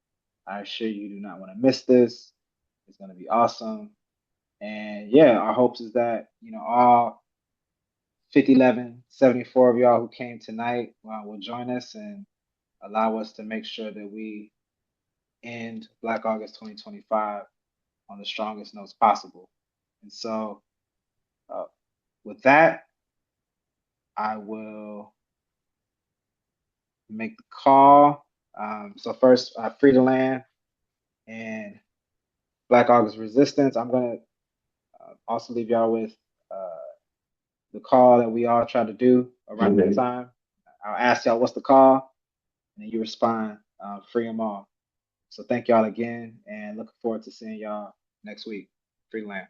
I assure you do not want to miss this. It's going to be awesome. And yeah, our hopes is that, all 74 of y'all who came tonight will join us and allow us to make sure that we end Black August 2025 on the strongest notes possible. And so with that, I will make the call. So first, Free the Land and Black August Resistance. I'm going to also leave y'all with the call that we all try to do around that time. I'll ask y'all what's the call, and then you respond, free them all. So thank y'all again, and looking forward to seeing y'all next week. Free the Land.